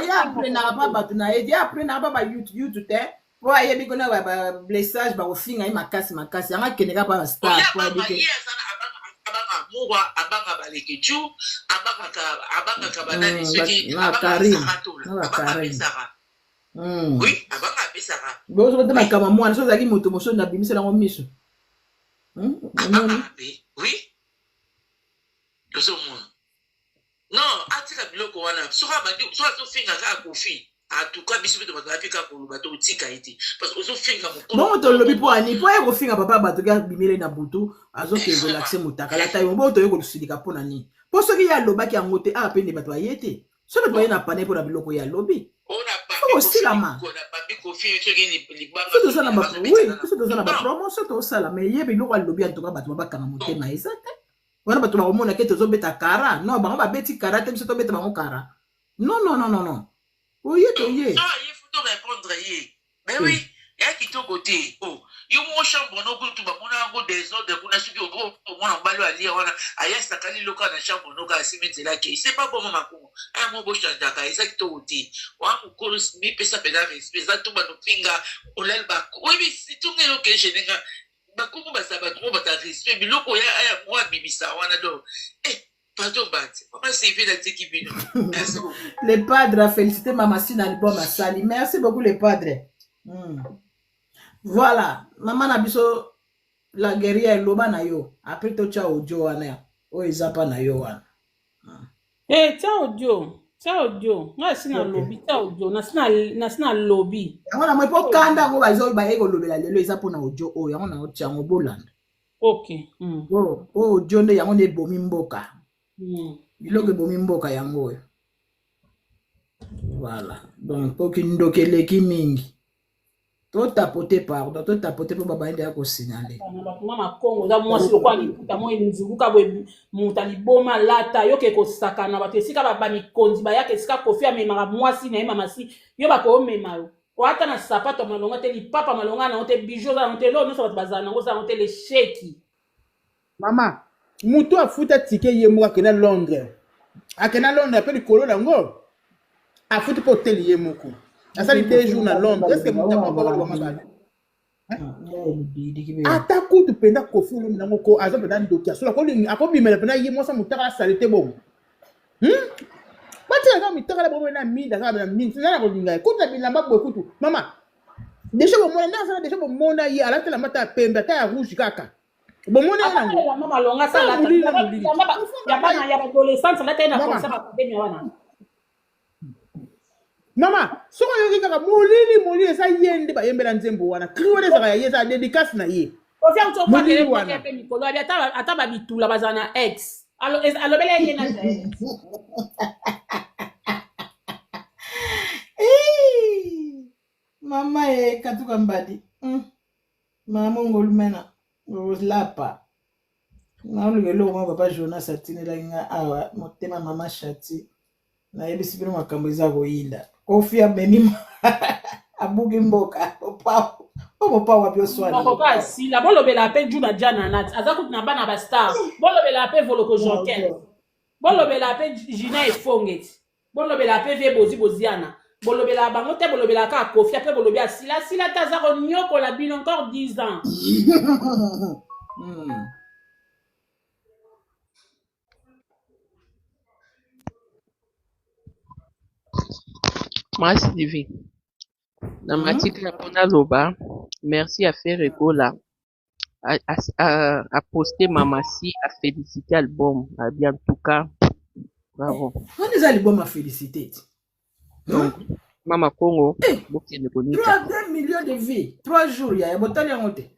ya aprenaka mpa bato na ye ya aprenaka mpa bayoutu te po ayebi kona bablessage bakofinga ye makasi yango akendeka mpa bastar po ayebike abanga baleketu abangaka banani soki abanga oui abanga apesaka bozokote makama mwana so ozalaki moto mosusu na bimisela yango miso oui tozomona non atika biloko wana soki abandi soki azofinga kaka Kofi en tout cas biso to batapika ko bato utika iti parce que ozofinga mokolo bon to lobi po ani po eko finga papa bato ga bimele na butu azoke relaxer mutaka la tayo bo to yeko lusidika pona ni po soki ya lobaki yango te a pende bato ayete so bato bayena pane po na biloko ya lobi ona aussi la main ko na papi ko fi to geni libanga so to sana ba oui so to sana ba promotion to sala mais yebe biloko ya lobi en tout cas bato babakanga motema ezate wana bato bakomona ke tozobeta kara non bango babeti kara te biso tobeta bango kara non oye toye il faut te répondre ye mais oui ya kitoko te oh yo mo chambre no ko tuba mona ngo désordre kuna suki o mona mbalo ali wana aya sakali loka na chambre no ka simite la ke c'est pas bon mama ko a mo bo chanja ka isa kitoko te wa mo ko mi pesa peda pesa tuba no pinga olel ba oui mais si tu ngelo ke jenenga bakumu basaba trop bata respect biloko ya aya mo bibisa wana do pardon bat papa c'est fait la tiki bino merci beaucoup les padres a félicité Mama Sina album à Sali merci beaucoup les padres voilà maman na biso la guerrière loba na yo après to cha audio wana o ezapa na yo wana tia audio nga sina lobby tia audio na sina lobby yango na mwe po kanda ngo bazo ba yeko lobela lelo eza pona audio o yango na otia ngo bolanda okay o audio nde yango ne bomi mboka biloko bomi mboka yango oyo voilà donc poki ndokeleki mingi totapote pardon totapote po babaende ya kosignale mama kongo za mwasi lokwa liputa mo nzuluka bwe muta liboma lata yoke kosakana bato esika bamikonzi bayaka esika kofi amemaka mwasi na ye mamasi yo bakoomema yo oata na sapato malonga te lipapa malonga nango te bijo za nango te lo nyonso bato bazala nango za nango te lesheki mama mutu afuta tike ye moko akenda Londres ape likolo nango afuti po hotel ye moko asali 2 jours na Londres est-ce que mutu akobakala bamabala ata kutu penda kofi olombi nango ko aza penda ndoki asola akobimela penda ye mwasa mutaka asali te bongo batilaka mitakala bomo na minda kaka na mingi sinana kolinga ye kutu na bilamba boye kutu mama desha bomona nde asala desha bomona ye alatela mbata ya pembe ata ya rouge kaka bomona ye nango mama longa salata ya bana ya adolescence la tena comme ça bakabenya wana mama soko yoki kaka molili eza ye nde bayembela nzembo wana kri wana ezaka ya ye eza dédicace na ye ofia utopakele pe mikolo abi ata babitula bazala na ex alobela ye na mama katuka mbadi mama ngolumena ngolapa naolungelo mwa papa Jonas atinelaki nga awa motema mama Shati nayebisi bino makambo eza koyinda kofi amemi abuki mboka opopa wapi oswanapopa asila bolobela mpe juna jana nat aza kuti na bana bastar bolobela mpe voloko jonquin bolobela mpe jina efongeti bolobela mpe vie boziboziana bolobela bango te bolobela kaka kofi mpe bolobi asila te aza konyokola bino encore 10 ans Merci Sylvie. Dans ma petite réponse à Loba, merci à faire Egola, à poster Mamassi, à féliciter l'album. À bien en tout cas, bravo. On les albums à féliciter. Donc, Mama Congo, 3 millions de vies, 3 jours, il y a un botanier à monter.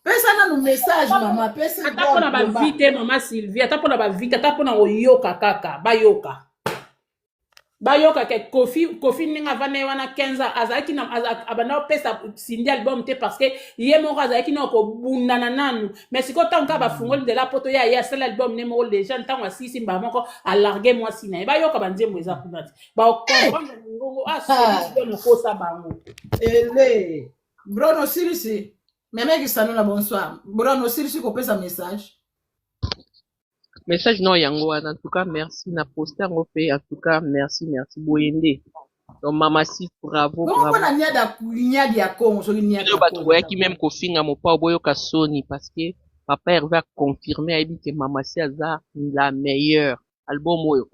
Personne n'a nos messages, maman. Personne n'a pas de vite, maman Sylvie. T'as pas de vite, t'as pas de yoka kaka, bayoka. Bayoka ke Kofi ninga vane wana 15 azaki na abana pesa sindi album te parce que ye moko azaki na ko bundana nanu mais siko tanka ba fungoli de la poto ya sel album ne mo les gens tanwa sisi mba moko a larguer moi sina bayoka banzembo eza kunati ba comprendre ngongo asisi no ko sa bango ele Bruno Sirisi meme kisano na bonsoir Bruno Sirisi ko pesa message message non yango en tout cas merci na poster ngo fait en tout cas merci boyende donc Mamassi bravo bravo na nyada ya Congo so nyada yo batu qui même ko finga mo pa boyo ka soni parce que papa Hervé a confirmé a dit que Mamassi aza la meilleure album oyo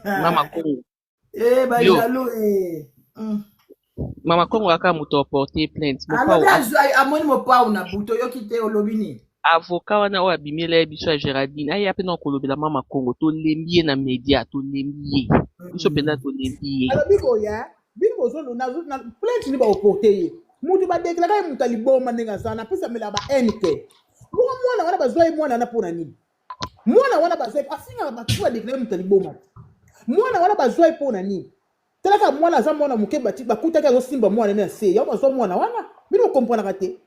Mama Congo ba jalo Mama Congo aka muto porter plainte mo pa amoni mo pa na buto yo kite olobini avocat wana oyo abimela ye biso ya Géraldine aya mpe na kolobela mama Congo tolembi ye na media tolembi ye biso mpenza tolembi ye alobi boya bino bozolona na plainte ni baoporte ye mutu badeklaka ye mutu aliboma ndenge azala napesamela ba-nk mwana wana bazwa ye mwana wana mpona nini mwana wana bazwa ye afingaka bato badeklaka ye mutu aliboma mwana wana bazwa ye mpona nini talaka mwana aza mwana moke bakutaki azosimba mwana ne ya se ya bazwa mwana wana bino okomprenaka te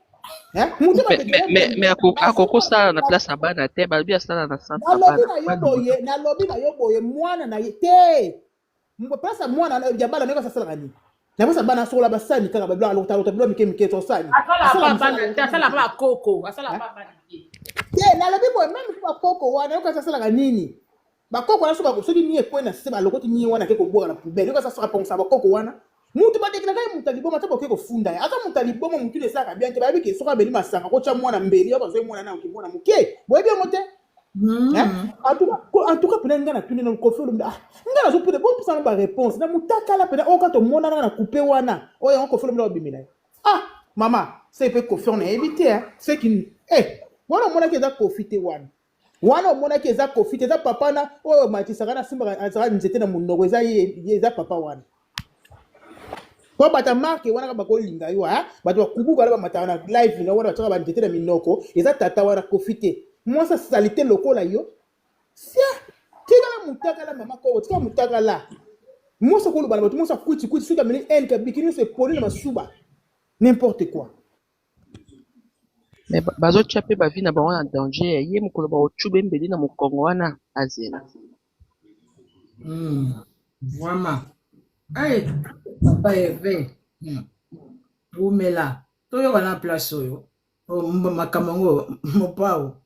mais akokosala na place ya bana te balobi asala na centre nalobi na yo boye mwana na ye te place ya mwana ya bana ndenge asasalaka nini na place ya bana asokola basani kaka babiloko bilo mike tosani asala pa bakoko asala pa bana te nalobi boye meme bakoko wana yoka asasalaka nini bakoko wana soki ni ekwe na se balokoti ni wana ke koboka na poubele yoka asasaka ponsa bakoko wana mutu badeklaka ye mutu aliboma te boke kofunda ye ata mutu aliboma mutu esalaka bien te bayebi ke soki abeli masanga kotya mwana mbeli yo bazwi mwana na mwana moke boyebi yango te en tout cas pena nga na tuni na kofi olombi nga nazopena bopisana baréponse na mutakala pena oyo ka tomona nanga na coupe wana oyo yango kofi olombi na babimela ye mama se mpe kofi ona yebi te seki wana omonaki eza kofi te wana omonaki eza kofi te eza papa na oyo matisaka na simbaka azaka nzete na monoko eza papa wana po bata marke wana bakolinga yo bato bakubuka wana bamataka na live na wana bataka banzete na minoko eza tata wana kofi te mwasa salite lokola yo sia tikala mutakala mama kobo tikala mutakala mwasa koloba na bato mwasa kwiti soki ameli enka bikini se poli na masuba n'importe quoi mais bazotia mpe bavi na bango na danger ye mokolo baocuba mbeli na mokongo wana azela vraiment papa eve umela toyoka na place oyo makambo yango mopao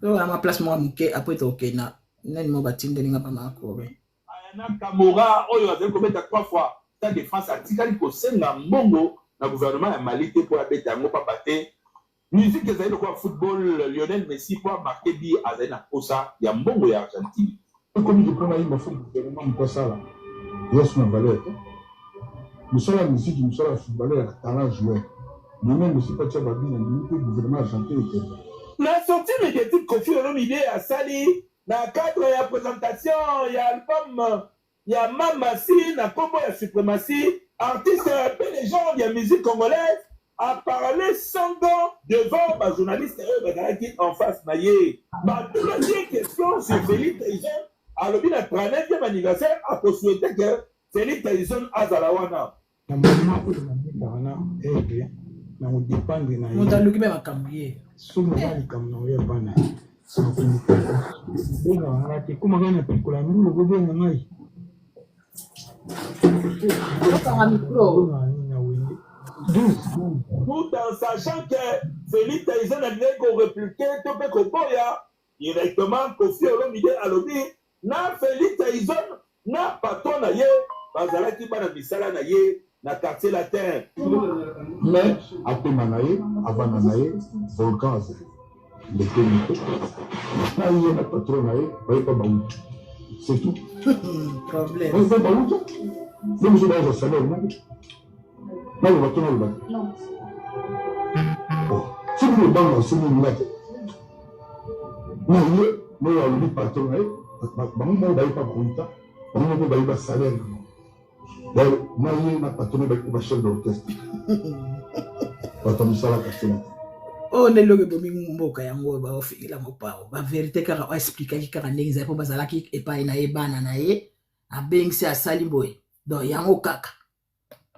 toyoka na place moko moke apres tokenda nani mo batindelinga pamakobe ayana kamora oyo azali kobeta 3 fois ta défense atikali kosenga mbongo na gouvernement ya Mali te mpo abeta yango papa te musique ezali lokola football Lionel Messi mpo amarke bi azali na posa ya mbongo ya Argentine comme je prends une fois gouvernement mposala yes na valeur musala musique musala footballeur talent joueur mais même aussi pas tchaba bien le gouvernement argentin la sortie médiatique Koffi Olomide a sali na cadre ya présentation ya album ya Mamasi na combo ya suprématie artiste et les gens de la musique congolaise a parlé sans gants devant les journalistes qui en face naïe. Ma deuxième question sur Félix Tyson, à l'objet de 39e anniversaire, a souhaité que Félix Tyson a Zalawana. Montaluki be makambiye. Sumu bali kamnoye bana. Bena ngati kuma gana pelikola ndulo gobenga ngai. Tout en sachant que Félix Tyson a dit qu'on répliquait Topé Koboya directement Koffi Olomide a lobby na Félix Tyson na patron na ye bazalaki bana misala na ye na quartier latin mais après manaye avant manaye volcan le comité na ye na patron na ye ba baou c'est tout problème ba baou donc je vais au salaire non non va tourner le bac non si vous dans ce moment là non moi on dit patron na ye ba mo ba pas compta ba mo ba salaire moi na patron ba chef d'orchestre batamsala kasema o neloke bomi mboka yango baofikela mopao baverité kaka oexplikaki kaka ndenge ezali mpo bazalaki epai na ye bana na ye abengisi asali boye donc yango kaka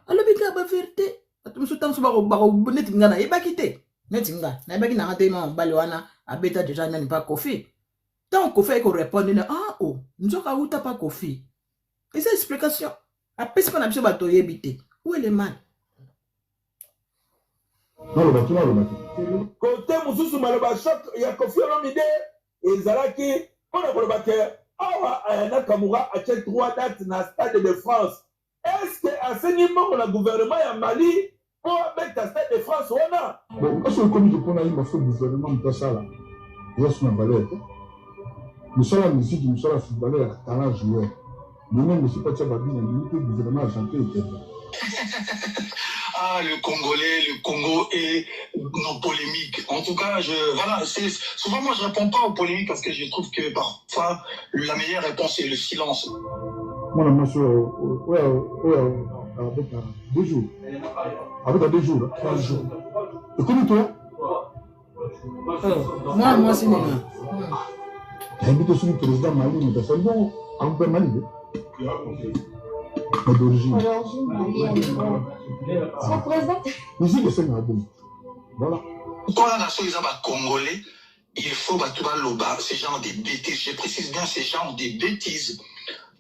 alobi kaka baverité bato mosusu ta mosusu neti nga nayebaki te neti nga nayebaki nanga te ma mobali wana abeta deja nani pa Koffi ntango Koffi ayi korépondre ne nzoka auta pa Koffi eza explication apesi mpa na biso bato oyebi te où est le mal côté mosusu maloba choc ya Koffi Olomide ezalaki mpona koloba ke awa Ayana Kamura atie 3 dates na Stade de France. Est-ce que asengi mbongo na gouvernement ya Mali mpo abeta Stade de France wana kasi okomi topona ye bafo gouvernement moto asala yesu na valeur te mosala musique mosala footballeur ya talent joueur mais même aussi pas tia babina mpe gouvernement argentin ekende Ah, le Congolais, le Congo et nos polémiques. En tout cas, voilà, souvent moi je réponds pas aux polémiques parce que je trouve que parfois la meilleure réponse c'est le silence. Moi, la masse, ouais, avec 2 jours. Avec 2 jours, 3 jours. Et comment toi? Moi, c'est bien. J'habite sur le président Mali, mais c'est bon, un peu Mali. Mais d'origine. Son président. Ici, c'est un bon. Voilà. Quand la nation est congolais, il faut battre l'oba, ce genre de bêtises. Je précise bien ce genre de bêtises.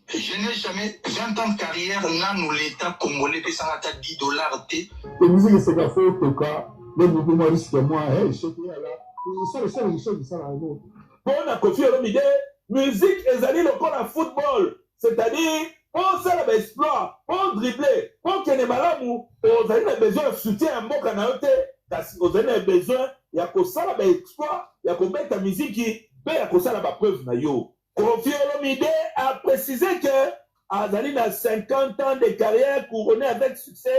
Je n'ai jamais 20 ans de carrière, nous l'État congolais paye ça à $10. Et musique, c'est la faute au cas. Le mouvement risque moi, je sais là. Ça, là. Bon, on a confié à l'idée, musique et zali le corps à football. C'est-à-dire, on s'est l'exploit, on dribblé, on kene malamou, on a besoin de soutien à mon canal, on a besoin, il y a que ça l'exploit, il y a que mettre la musique qui, mais il y a que ça la preuve na yo. Confié à l'idée a précisé que Azali a 50 ans de carrière couronnée avec succès,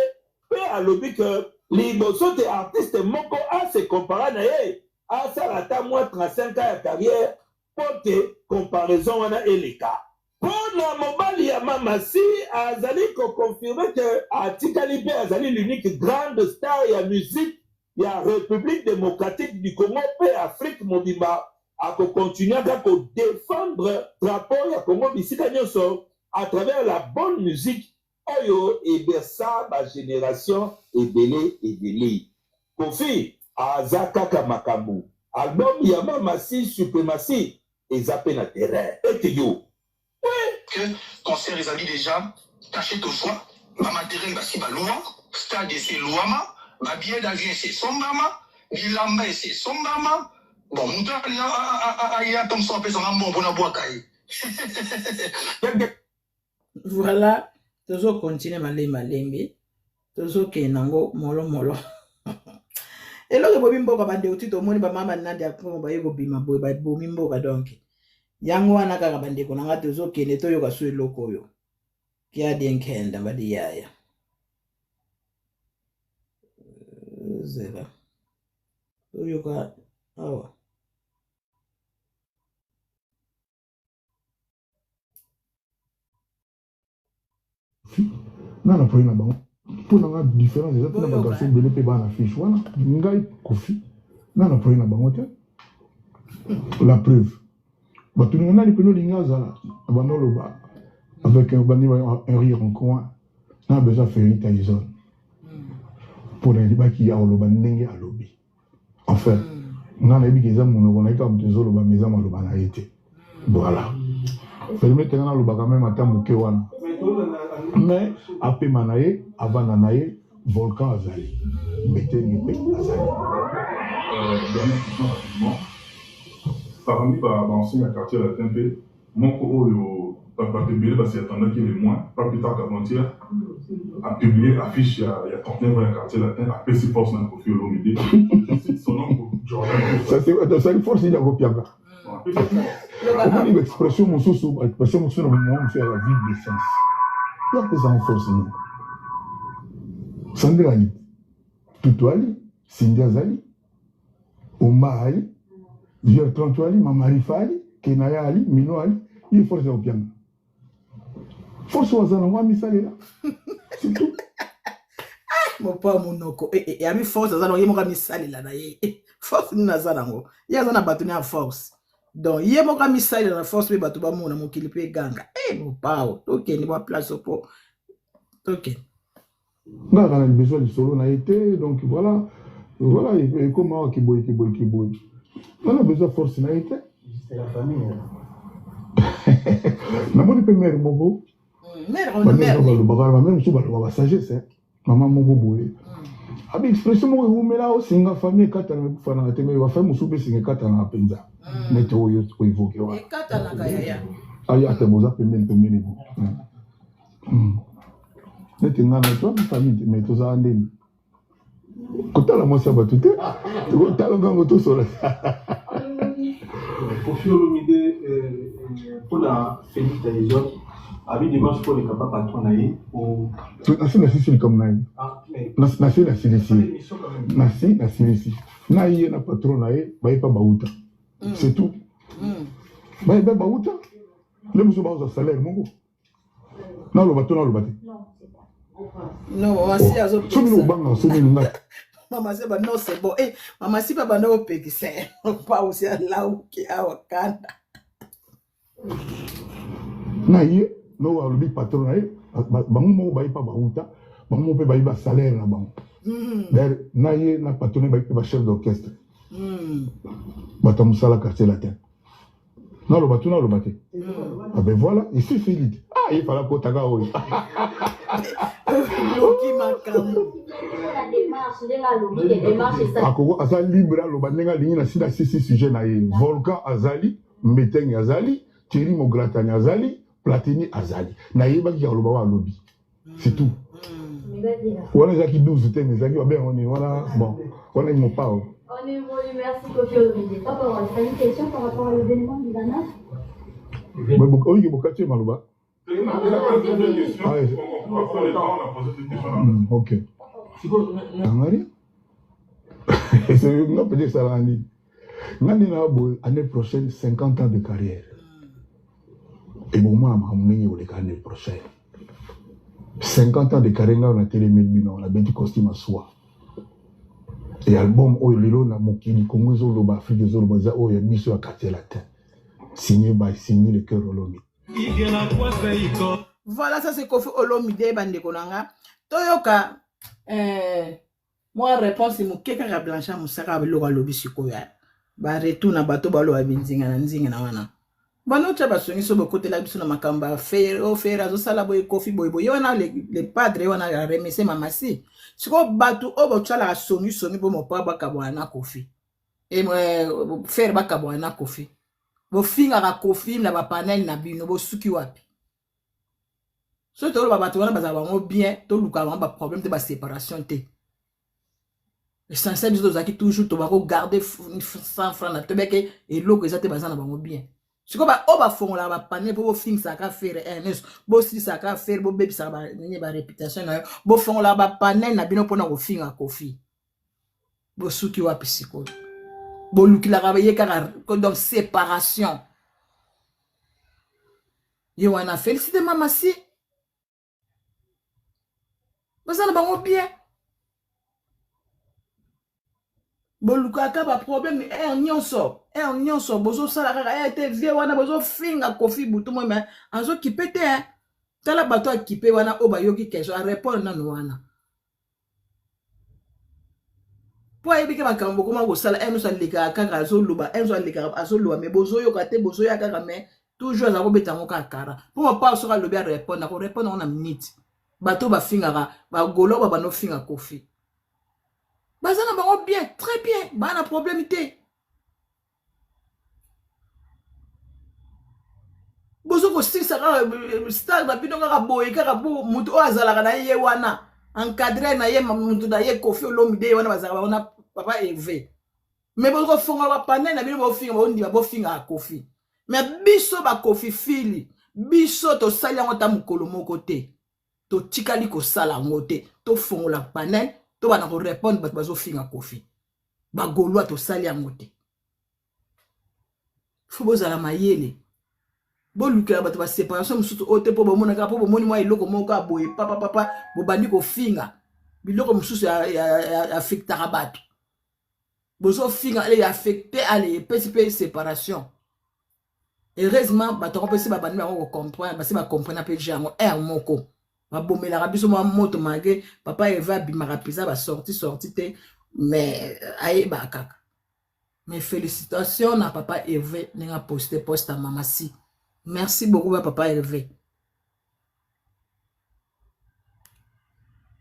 mais à l'objet que les bossons des artistes moko à se comparer à ça la moins 35 ans de carrière pour que comparaison on a les cas. Pour la mobile ya Mamasi Azali ko confirmer que Atikali Be Azali l'unique grande star ya musique ya République démocratique du Congo et Afrique mobimba à continuer à défendre drapeau ya Congo bisika nyonso à travers la bonne musique oyo et berça ba génération ebele. Kofi Azaka Kamakamu album ya Mamasi Suprématie et zappé na terrain et yo que concert les amis déjà tâchez toutefois ma matériel basi balua stade c'est luama ma billet d'avion c'est sombama bilamba c'est sombama bon muta ya comme ça pesa ngambo mpona bwaka Voilà, toujours continuer malembe, toujours ke nango molo. Eloko bobi mboka bande utito moni ba mama nandi akoma ba yego bima boy ba bomi mboka donc. Yango wana kaka bande ko nanga toujours ke neto yo kasu eloko yo. Ki adi nkenda badi yaya. Zera. Oyo ka awa. Non, pour une banque. Pour la différence, c'est que la personne de l'épée ban affiche. Voilà, Ngai Kofi. Non, pour une banque. La preuve. Tout le monde a les pénaux d'Ingaza, avec un rire en coin. On a besoin de faire une taille pour les débats qui y a au Loba Nengue à lobby. Enfin, on a dit qu'ils ont mon comme des autres maisons à Loba été. Voilà. Permettez-nous le baga même à Tamukewan. Mais après Manaye, avant Nanaye, volcan Azali. Mettez une épée Azali. Dernière question rapidement. Parmi par l'ancien quartier latin, mon co papa publié parce qu'il attendait qu'il est moins, pas plus tard qu'avant-hier, a publié affiche il y a 39 ans quartier latin, à PC Force dans le profil Olomide. Son nom, Jordan. Ça c'est une force, il y a copié. L'expression mon sous, l'expression mon sous, on fait la vie de sens. Il y a des enfants force. Sandrani, Tutuali, Sindiazali, Omar Ali, Gertranto Ali, Mamarifa Ali, Kenaya Ali, Mino Ali, il force au piano. Force au hasard, on va misaler là. C'est tout. Mon pauvre monoko. Et à mi force, on va misaler là. Force, nous n'avons pas. Il y a un bâtonnet à force. Donc, il y a un misaler dans la force, mais bateau ba mon amour qui le paye ganga. Mon pauvre. Ok, il y a place pour. Ok. On a besoin du solo, on a été, donc voilà. Voilà, et comment qui boit. On a besoin de force, on a été. C'est la famille. Maman peut mère Mogo. Mère, on a mère. Même si on va sagesse, maman Mogo boue. Avec expression Mogo, mais là aussi, une famille, quand on a fait un thème, il va faire mon souper, c'est quand on a penza. Mais tu vois, il faut évoquer. Et quand on a gagné. Ah, il y a des mots à payer. Mais tu as une famille, mais tu as un dé. Quand tu as la moitié à tout, tu as le gang auto sur la. Kofi Olomide pour la félicité des autres, avec des matchs pour les capables patrons naïfs. Tu as fait la session comme naïf. nasi na silisi nasi na silisi na ye na patron na ye ba pas bauta c'est tout ba bauta le muso ba za salaire mongo na lo bato non wasi azo somi no banga somi nga Maman c'est bon, non c'est bon. Eh, maman si papa no peki c'est pas aussi là où qui a wakanda. Na ye no wa lobi patron na ye bango mo ba pas bauta bango mo pe ba salaire na bango. D'ailleurs na ye na patron ba chef d'orchestre. Bata musala quartier latin. Non, le bateau, non, le bateau. Ah ben voilà, il suffit vite. Ah, il fallait qu'on t'aga oui. Akoko asa libre lo bandenga lingi na sida sisi sujet na ye. Volcan azali, Mbeteng azali, Thierry Mogratani azali, Platini azali. Na ye ba ki ya loba wa lobby. C'est tout. Voilà Jackie 12 te mais Jackie va bien on est voilà bon, on est mon pas. On est évolué, merci Kofi Olomide. Papa, on a une question par rapport à l'événement du Ghana. Oui, il y a beaucoup de Malouba. Ok. Non, peut-être ça l'a dit. L'année prochaine, 50 ans de carrière. Et bon, moi, l'année prochaine. 50 ans de carrière, on a télé on a bien costume à soi. Et album Oyo na mokili Congo zoloba Afrique zoloba za Oyo biso ya quartier latin signé le cœur Olomide. Voilà, ça c'est Kofi Olomide bande konanga toyoka moi réponse mo keka ka blancha musaka beloka lobi sikoya ba retour na bato balo ba binzinga na nzinga na wana bano tsa basongi so bokote la biso na makamba faire azo sala boy Kofi boy yona le padre wana ya remercier mamasi siko batu obo tsala songi bo mo pa bakabwana Kofi et faire bakabwana Kofi bo finga ka Kofi na ba panel na bino bo suki wapi so to ba batu wana baza bango bien to luka ba problème de ba séparation te l'essentiel biso zaki toujours to ba ko garder 100 francs na tebeke et loko ezate baza na bango bien siko ba oba fongola ba panel bo finga sa ka faire ns bo si sa ka faire bo bebi sa ba nini ba réputation na bo fongola ba panel na bino pona ko finga Kofi bo suki wapi siko bo lukila ka ye ka donc séparation yo wana félicité mama si baza na bango bien bo lukaka ba problème nyonso bozo sala kaka te vie wana bozo finga Kofi butu mo mais azo kipete hein tala bato akipe wana oba yoki question a répondre na wana po ayebike makambo koma kosala eno sa leka kaka azoluba enzo aleka azoluba mais bozo yoka te bozo ya kaka mais toujours azako betango kakara po mo pa soka lobi a répondre ko répondre na minute bato ba finga ba golo ba no finga Kofi baza na bango bien très bien ba na problème te bozo ko sisa ka star na bino kaka boye kaka bo mutu o azalaka na ye wana encadré na ye mutu na ye Kofi Olomide wana bazaka wana papa Hervé mais bozo fonga ba panel na bino bo finga bo ndima bo finga Kofi mais biso ba Kofi fili biso to sali yango ta mukolo moko te to tikali ko sala ngote to fongola panel to bana ko répondre bat bazo finga Kofi ba golwa to sali yango te fo bozala mayele bo lukela bato ba séparation musutu ote po bomona ka po bomoni mwa iloko moko aboye papa bo bandi ko finga biloko mususu ya affectera bato bozo finga ale affecté ale PCP séparation heureusement bato ko pesi ba bandi ba comprendre ba comprendre pe jango moko ba bomela ka biso mwa moto mage papa eva bimaka pisa ba sorti te mais ayeba kaka mais félicitations na papa Hervé nenga poste à mama si. Merci beaucoup papa Hervé.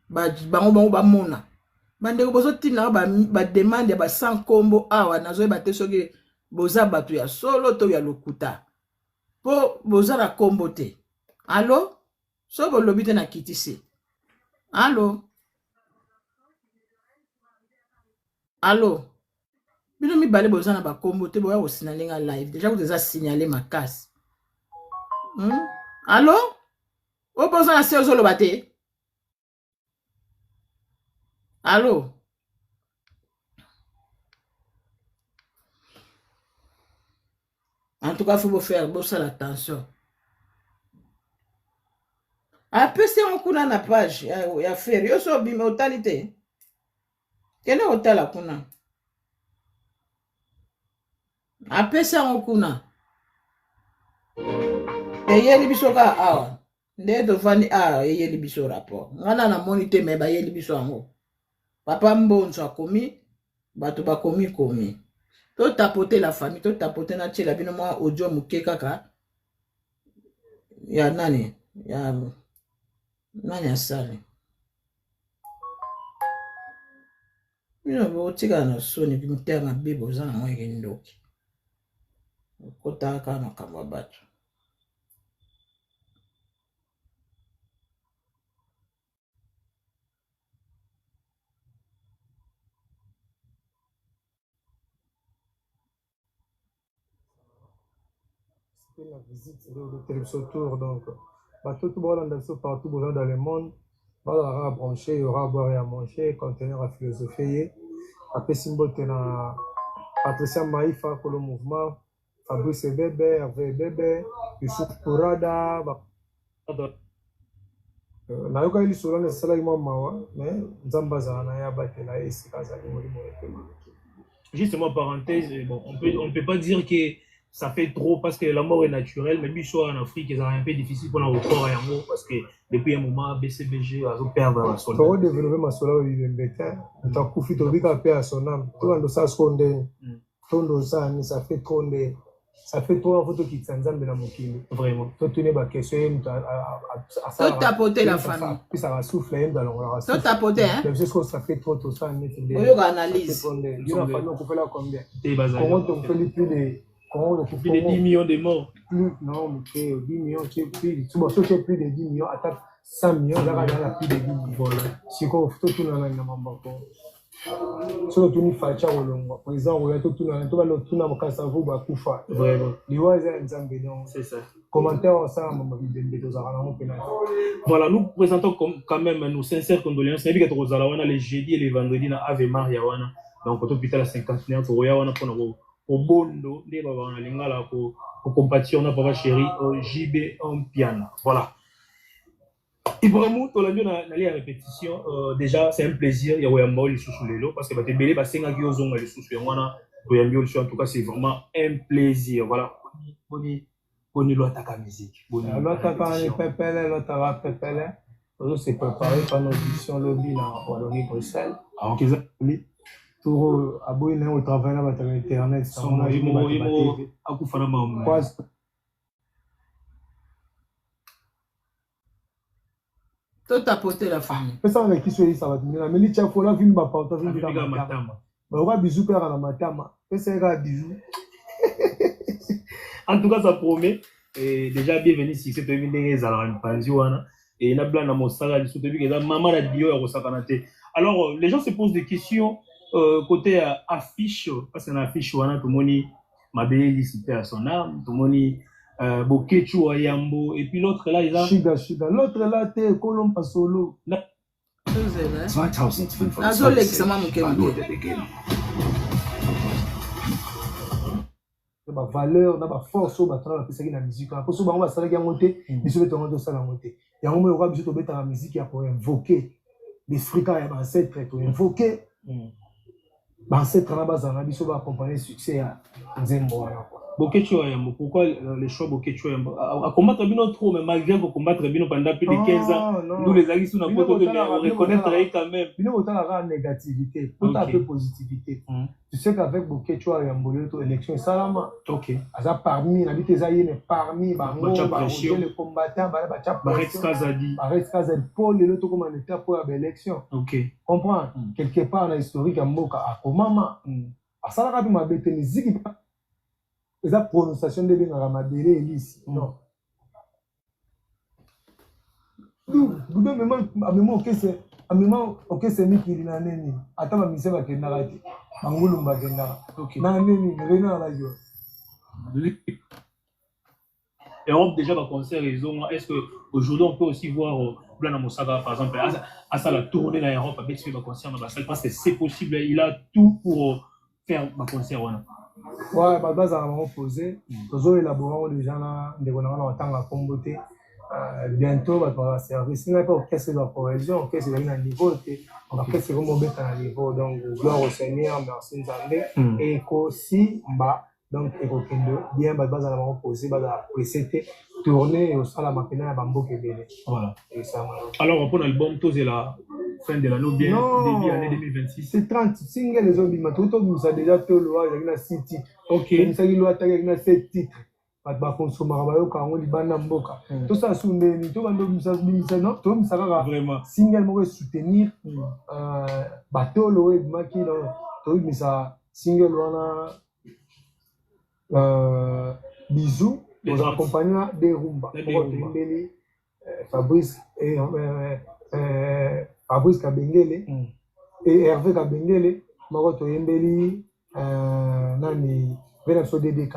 Bango ba mona. Bandeko bozo tina ba demande ba sans combo awa nazo ba te soki boza batu ya solo to ya lokuta. Po boza na combo te. Allo? So bo lobite na kitisi. Allo? Allo? Bino mi bale boza na ba combo te boya ko signaler live. Déjà vous déjà signaler ma casse. Allo? O boza na seo zolo bate? Allô? En tout cas, il faut faire attention. Après, c'est un coup dans la page. Il y a fait. Il y a une totalité. Quel est l'hôtel à Kuna? Après, c'est un coup dans. Et il y a des bisous à Nde dovani eye libiso rapport. Ngana na monite me ba ye libiso ango. Papa mbonzo akomi, bato bakomi komi. To tapoter la famille, to tapoter na tchela bino mwa audio muke kaka. Ya nani? Ya nani asali? Bino bo tika na soni bimte ma bibo za na mwa ndoki. Kota ka makambo bato. La visite de télévision tour, donc tout le monde partout dans le monde, il y aura à brancher, il y aura à boire et à manger, contenir à philosopher. Après, symbole de Patricia Maïfa pour le mouvement, Fabrice Bébé, Hervé Bébé, Youssouf Kourada. Nayoka ili sura ne sala ima mawa, mais Nzamba zana ya batela et sikaza limoli mo. Juste moi parenthèse, bon, on peut pas dire que ça fait trop parce que la mort est naturelle, mais biso en Afrique, c'est un peu difficile pour le corps et en mot parce que depuis un moment, BCBG a perdre la solde. Pour développer ma solde, il est bête. Tu as coupé ton vie à perdre son âme. Tout le monde ça se condamne. Tout ça fait trop de. Ça fait trop en photo qui s'enzamme dans mon kilo. Vraiment. Toi, tu n'es pas question. Tout tapoter la famille. Puis ça va souffler dans l'on. Tout tapoter, hein? Même si ça fait trop, tout ça. Oui, on analyse. Il y a pas de faire combien? Comment on fait les plus de. Plus de 10 millions de morts. Non, mais 10 millions, tu plus de 10 millions, attaque 100 millions, là, il y a plus de 10 millions. Voilà. Si on fait tout le monde, si on tourne Facha ou Longo, par exemple, on a tout le monde, ça vaut Bakoufa. Vraiment. C'est ça. Commentaire, ça, voilà, nous présentons quand même nos sincères condoléances. On a vu que les jeudis et les vendredis, à Ave Maria, donc, on a 51 pour au bondo nde baba na lingala ko compatir na papa chéri JB en piano. Voilà. Ibrahim Tolando na la répétition déjà c'est un plaisir ya oyamba les sous lelo parce que ba tebele ba senga ki ozonga les sous wana oyambi en tout cas c'est vraiment un plaisir. Voilà. Boni lo ataka musique. Boni lo ataka les pepele lo tava pepele. On s'est préparé par nos auditions lobby na Wallonie Bruxelles. Alors tout aboyé au travail là sur internet son akufana mamu tout tapoter la famille ça avec qui soit ça va tenir mais il faut la vie ma pas autant vie dans matama ba wa bisou père à la matama c'est un bisou en tout cas ça promet et déjà bienvenue si c'est une des alors panzi wana et na blanc na mosala li sotebi que maman la dio ya kosakana te. Alors les gens se posent des questions côté affiche parce qu'on affiche wana tout moni mabeli cité à son âme tout moni bokechu ayambo et puis l'autre là il a Shiga l'autre là te Colomba solo 2500 Azole kisama mukembe ba valeur na ba force ba tra la pesa ki na musique na poso ba sala ki monter biso beto ngo sala monter ya ngo mo biso to beta la musique ya pour invoquer les fricas ya ba ancêtre to invoquer ancêtre na ba zana biso ba accompagner succès à Nzembo wana quoi. Bokechu ayambo, pourquoi les choix Bokechu ayambo à combattre bino trop mais malgré que combattre bino pendant plus de 15 ans nous les amis sous na poto de reconnaître quand même bino autant la négativité tout un peu positivité. Tu sais qu'avec Bokechu ayambo to élection salama OK aza parmi na bité zaye mais parmi bango les combattants ba Rex Kazadi Paul le to comme en état pour la élection. OK comprends quelque part dans historique mboka akomama asala ka bi mabete musique la prononciation de Bengaramabele Elise. Non. Nous même ok c'est mi qui na neni. Attends ma mission va kendara ti. Mangulu mbagenda. OK. Na neni rena la yo. Et on déjà va concert ils ont est-ce que aujourd'hui on peut aussi voir Blana Moussaka, par exemple, à ça la tournée dans l'Europe, avec ce concert dans la salle, parce que c'est possible, il a tout pour faire un concert. Ouais, bah, base à vraiment posé. Toujours élaborant déjà là, des gouvernements en tant que comboté. Bientôt, bah, va servir. Sinon, pas orchestre de la cohésion, orchestre de la niveau, orchestre de la à niveau. Donc, gloire au Seigneur, merci Nzambe. Et aussi, bah, donc, Ekokendo, bien, bah, base à vraiment posé, bah, c'était tourner au sein de la machine à Bambo Kébélé. Voilà. Et ça, alors, pour l'album, tout c'est la fin de l'année, bien, début année 2026. C'est 30 singles, les autres, mais tout nous a déjà tout le il y a 6 titres. Ok. Nous avons 7 titres. Tout ça, c'est vraiment single pour soutenir bateau le makino tout ça single bisous aux accompagnants des rumba Fabrice Kabengele et Hervé Kabengele Maroto Yembeli nani Venaso DDK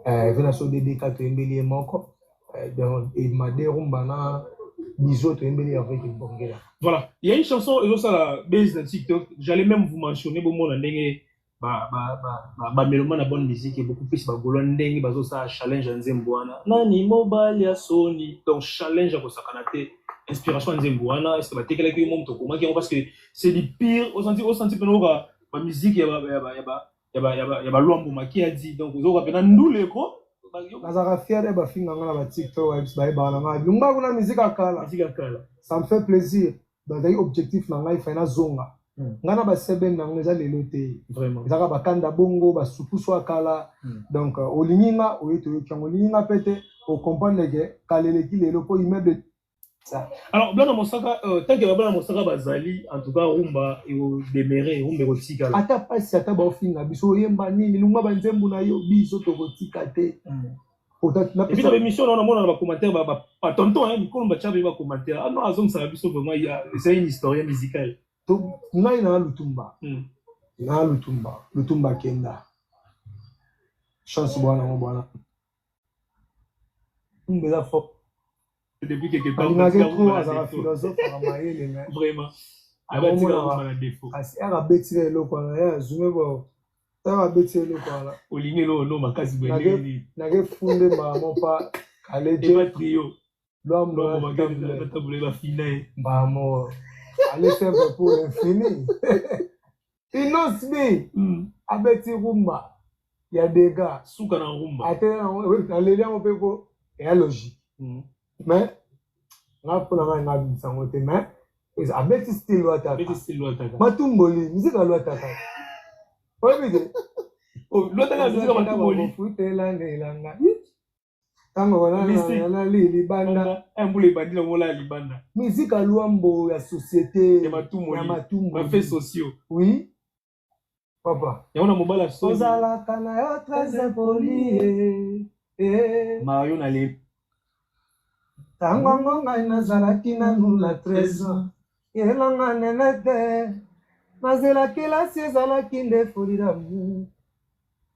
Venaso DDK to Yembeli Moko et ma derumba na bisous to Yembeli avec Bongela. Voilà, il y a une chanson et ça la base dans TikTok, j'allais même vous mentionner bon mon ndenge ba mélomane na bonne musique et beaucoup plus ba golondenge bazo ça challenge nzembwana nani mobile ya Sony donc challenge ko sakanate inspiration nzembwana est-ce que ba tekela ki mom to comment parce que c'est du pire au senti peno ba musique ya ba lwambo maki a dit donc vous aurez pena ndule ko nazara fier de ba finga ngala ba TikTok vibes ba ba nga lumba kuna musique akala ça me fait plaisir dans un objectif na ngai fa na zonga ngana ba seben na ngeza lelo te vraiment ezaka bakanda bongo ba supuso akala donc olinginga oyeto yokango olinginga pete o comprendre que kaleleki lelo po immeuble ça. Alors Blana Moussaka tant que Blana Moussaka bazali en tout cas rumba et au demeurer rumba rotika ata pasi ata ba ofinga biso yemba nini lunga ba nzembu na yo biso to rotika te. Et puis dans l'émission on a mon dans commentaire ba tonton hein ko ba chabe ba commentaire ah non azong ça biso vraiment c'est une historien musicale. Ngai na lutumba lutumba kenda chance bwana mbela fop depuis quelque temps on philosophe vraiment abati défaut asi ara betire eloko na ya zume bo ara betire eloko na olingelo no makasi bweleni na ke funde ba mopa kaleje ba trio l'homme na table la finale ba mo allez simple pour l'infini. Innocent bien. Abeti rumba. Il y a des gars. Souka na rumba. Attends, les liens on peut go. Et la logique. Mais, on a pour la main na sangote mais. Abeti style loata. Abeti style loata. Matumboli, musique à loata. Ouais bide. Oh, loata na musique matumboli. Futela nelanga. Tango na libanda embule bandila mola libanda musique à luambo ya société ya matumoli ma fait sociaux oui papa ya ona mobala so ozala kana yo très impoli mario na le tango ngai nazalaki nanu na 13 ans yelanga nenete nazela kelasi ezalaki nde foli d'amour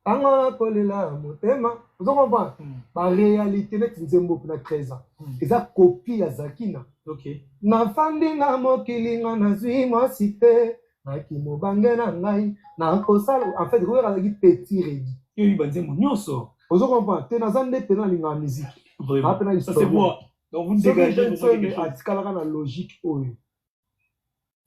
tango kolela motema vous comprenez la réalité net nzembo na 13 ans eza copie ya Zakina OK na fandi na mokilinga na zui mwasi te na kimobange na ngai na kosala en fait regarde avec petit rédi yo banzembo nyonso vous comprenez te na zande pe na linga musique vraiment ça c'est bon donc vous dégagez vous atikala na logique oyo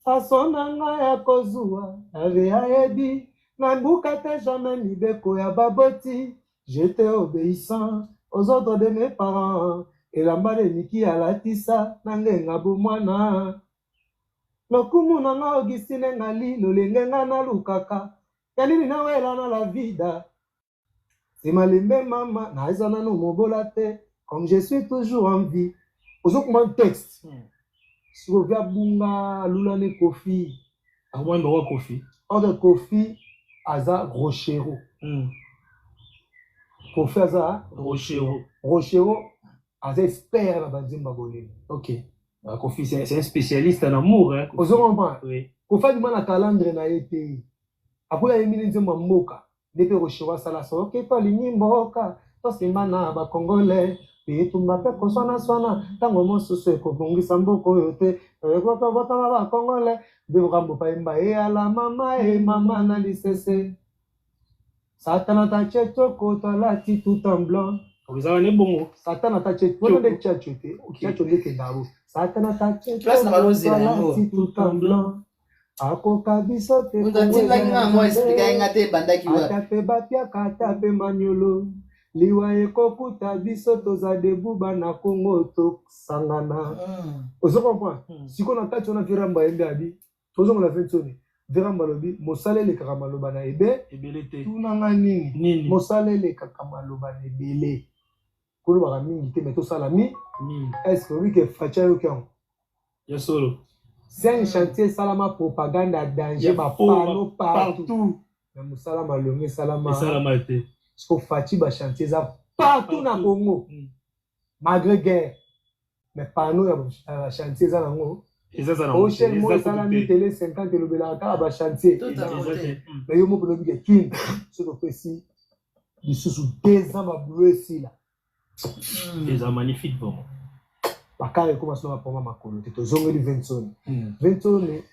façon na ngai ya kozua ave ayebi na mbuka te jamais mibeko ya baboti. J'étais obéissant aux ordres de mes parents. Et la mba de Niki alatisa nangenga bomwana. Lokumu nanga Augustine ngali lolengenga na lukaka. Yanini na wela na la vida. C'est malembe mama na ezana no mobola te. Comme je suis toujours en vie. Ozokuma texte. Sovia bunga lulane Kofi. À moins de Kofi. Ordre Kofi. Aza Rochero. Kofi Aza Rochero. Aza expert na banzimba bolé. OK. Kofi c'est un spécialiste en amour hein. Vous comprenez? Oui. Kofi du na calendrier na été. Après il y a nzimba mboka. Depuis Rochero sala so OK to linyimboka. To simba na ba congolais. etumba mpe koswana-swana ntango mosusu ekobongisa mboka oyo te ekotobotama bakongole bikambo payemba eyala mama na lisese satana tache toko talati tout en blanc satana tache toko de chacho te chacho ndeke ndabo satana tache talati tout en blanc akoka biso te atape bapiaka atape manyolo liwa ekokuta biso toza debuba na Kongo tosangana ozo comprendre siko na kati ona viramba yembe abi tozo ngona ventoni viramba lobi mosalele kaka maloba na ebele te tunanga nini mosalele kaka maloba na ebele kolo baka mingi te mais tosala est-ce que oui que facha yo kian ya solo c'est un chantier salama propagande à danger ba pano partout mais musala malonge salama te parce que Fati ba chantier ça partout na Congo malgré guerre mais pano ya chantier ça nango au chel mo ça la mi télé 50 le belaka ba chantier mais yo mo pour le kin ce que précis du sous 2 ans ba bleu ici là c'est magnifique bon bakare commence na poma makolo te tozongo di ventone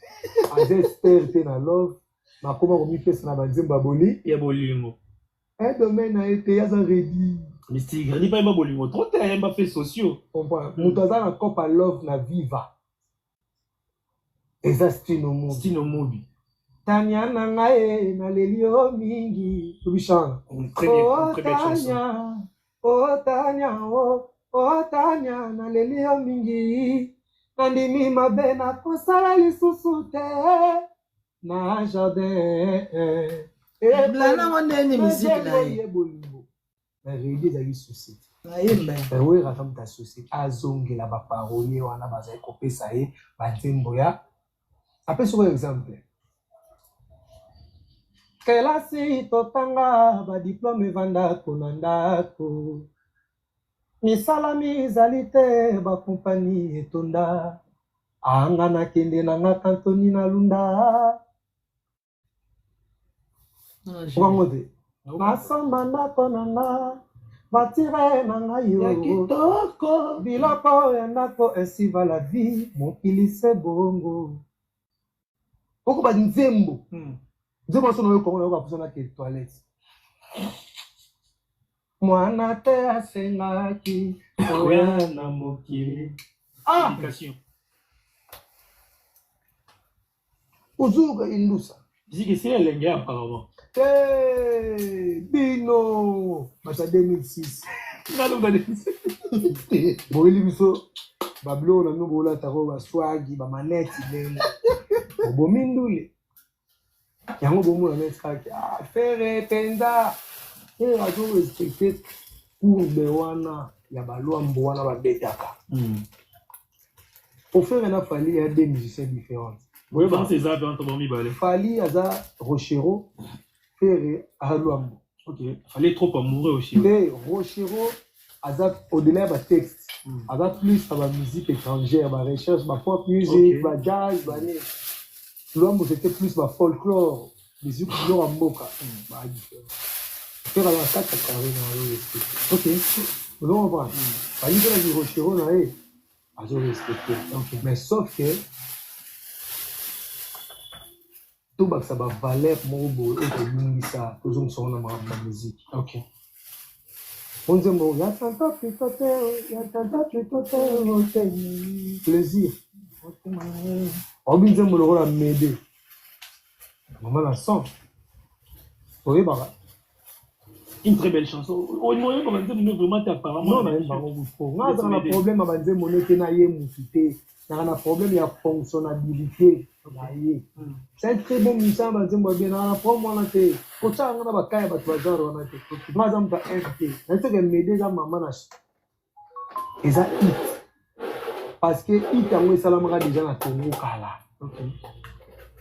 azesperte na love makoma ko mi pesa na banzemba boli ya bolingo un domaine a été ready mystique ni pas bolingo trop te yamba fait sociaux comprend mutaza na copa love na viva eza stino mobi tanya na ngae na lelio mingi tubishana très bien chanson Tanya na lelio mingi nandimi mabe na kosala lisusu te na jardin blana wanene musique na ye bolingo na réalité ezali société na yemba oui rakam ta société azongela ba parolier wana bazali kopesa ye banzembo ya apesa kwa exemple kelasi totanga ba diplôme vanda konandako misala mizali te ba kompani etonda anga nakende nanga kantoni na lunda wangote nasamba ndako nanga batire nanga yo biloko ya ndako ainsi va la vie mokilise bongo oko ba nzembo nzembo sono yo kongo na kusana ke toilette mwana te asengaki oya na mokili éducation uzuga indusa ziki c'est l'engrais apparemment bino basa 2006 boyeli biso bablo na no bola taro ba swagi ba maneti lemo bomindule yango bomo na meskaki faire penza azo respecter courbe wana ya balwa mbo wana babetaka ofere na fali ya des musiciens différents oui bah c'est ça quand on mi balé fali aza rochero faire alwambo ok fallait trop amoureux aussi mais rochero aza au-delà ba texte aza plus à la musique étrangère ba recherche ba pop music ba jazz ba né lwambo c'était plus ba folklore musique de mboka ba différent faire la carte carré dans le respect ok on va fali que la rochero na azo respecter ok mais sauf que tout ça va valeur mon beau et que ça tous on sont dans la musique ok on dit bon ya tanta plutôt plaisir on dit mon rôle à m'aider maman la sent oui bah une très belle chanson au moyen comme dire vraiment apparemment non on a un problème à dire mon était na yé moussité na un problème il y a fonctionnalité. C'est un très bon musicien, mais c'est bien. On apprend moi là que quand ça on a pas qu'à pas toi genre on a que moi j'aime pas invité. Mais c'est que m'aider à maman là. Et ça parce que il t'a envoyé salamara déjà na Congo kala. OK.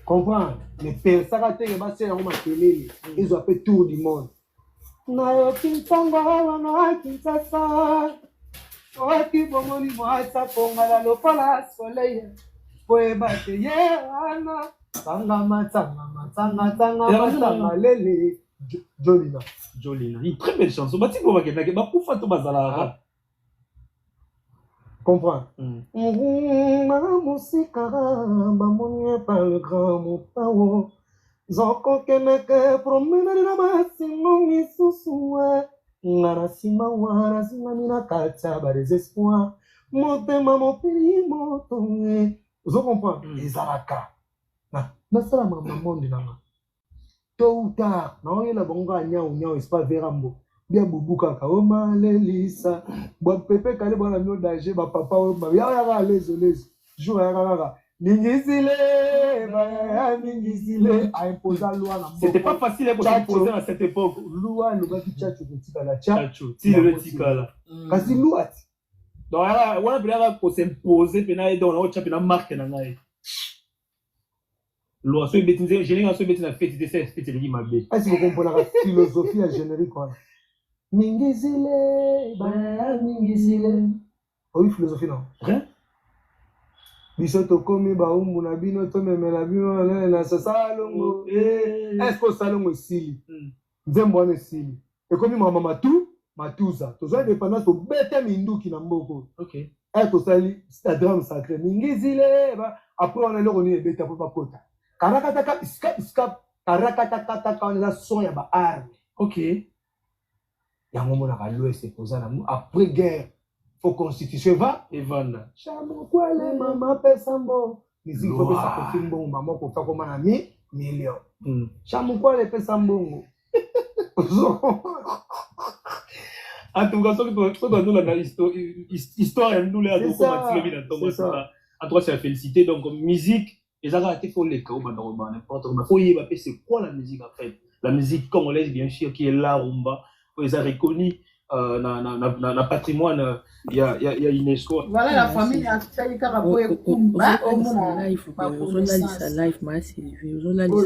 Comprends? Mais personne qui va se rendre télé, ils ont fait tour du monde. Na yo kintango na kinsasa. Oki bomoni moi ça ponga lo pala soleil. Poe bate ye ana tanga lele Jolina une très belle chanson bati ko bakenda ke ba kufa to bazala Comprends? Mamusikara, bamonie par le grand Mopao. Zoko keneke promena na basimo misusuwe. Ngarasima warasima mina kata ba désespoir. Motema mopili motonge. Vous comprenez? Ezalaka. Na sala mama monde nanga. Tôt ou tard, na oyela bonga nyau c'est pas verambo. Bien bubuka ka oma lelisa. Bo pepe kale bona mio danger ba papa o ba ya les jour ya Mingizile, Mingizile a imposé la loi. C'était pas facile pour s'imposer à cette époque. Loi, le gars qui tchatcho, le tikala, tchatcho, si le tikala. Kasi loi. Donc, on a bien pour s'imposer, puis on a une marque dans la loi. Soit bêtise, j'ai rien à soit bêtise à fait, c'est ce que tu dis, ma bête. Est-ce que vous comprenez la philosophie à générique, quoi? Mingizile, Mingizile. Oui, philosophie, non? Rien? Bisoto komi ba umbu na bino to memela bino na sasalongo est-ce que salongo sili nzembo ne sili e komi mama matuza to zo indépendance to bete minduki na mboko OK to sali stadium sacré mingizile ba après on a le roni bete papa kota karakata iska karakata on a son ya ba arme OK yango mona ka l'ouest posana après guerre constitution va et vanda chamo kwale mama pesambo musique faut que ça confirme bon maman ko fa comme na million chamo kwale pesambo en tout cas so dans la histoire nous les a en tout cas c'est félicité donc musique les artistes faut les cas n'importe quoi faut y c'est quoi la musique en fait la musique congolaise bien sûr qui est la rumba ils ont reconnu na patrimoine il y a UNESCO. Voilà la famille a fait le caractère.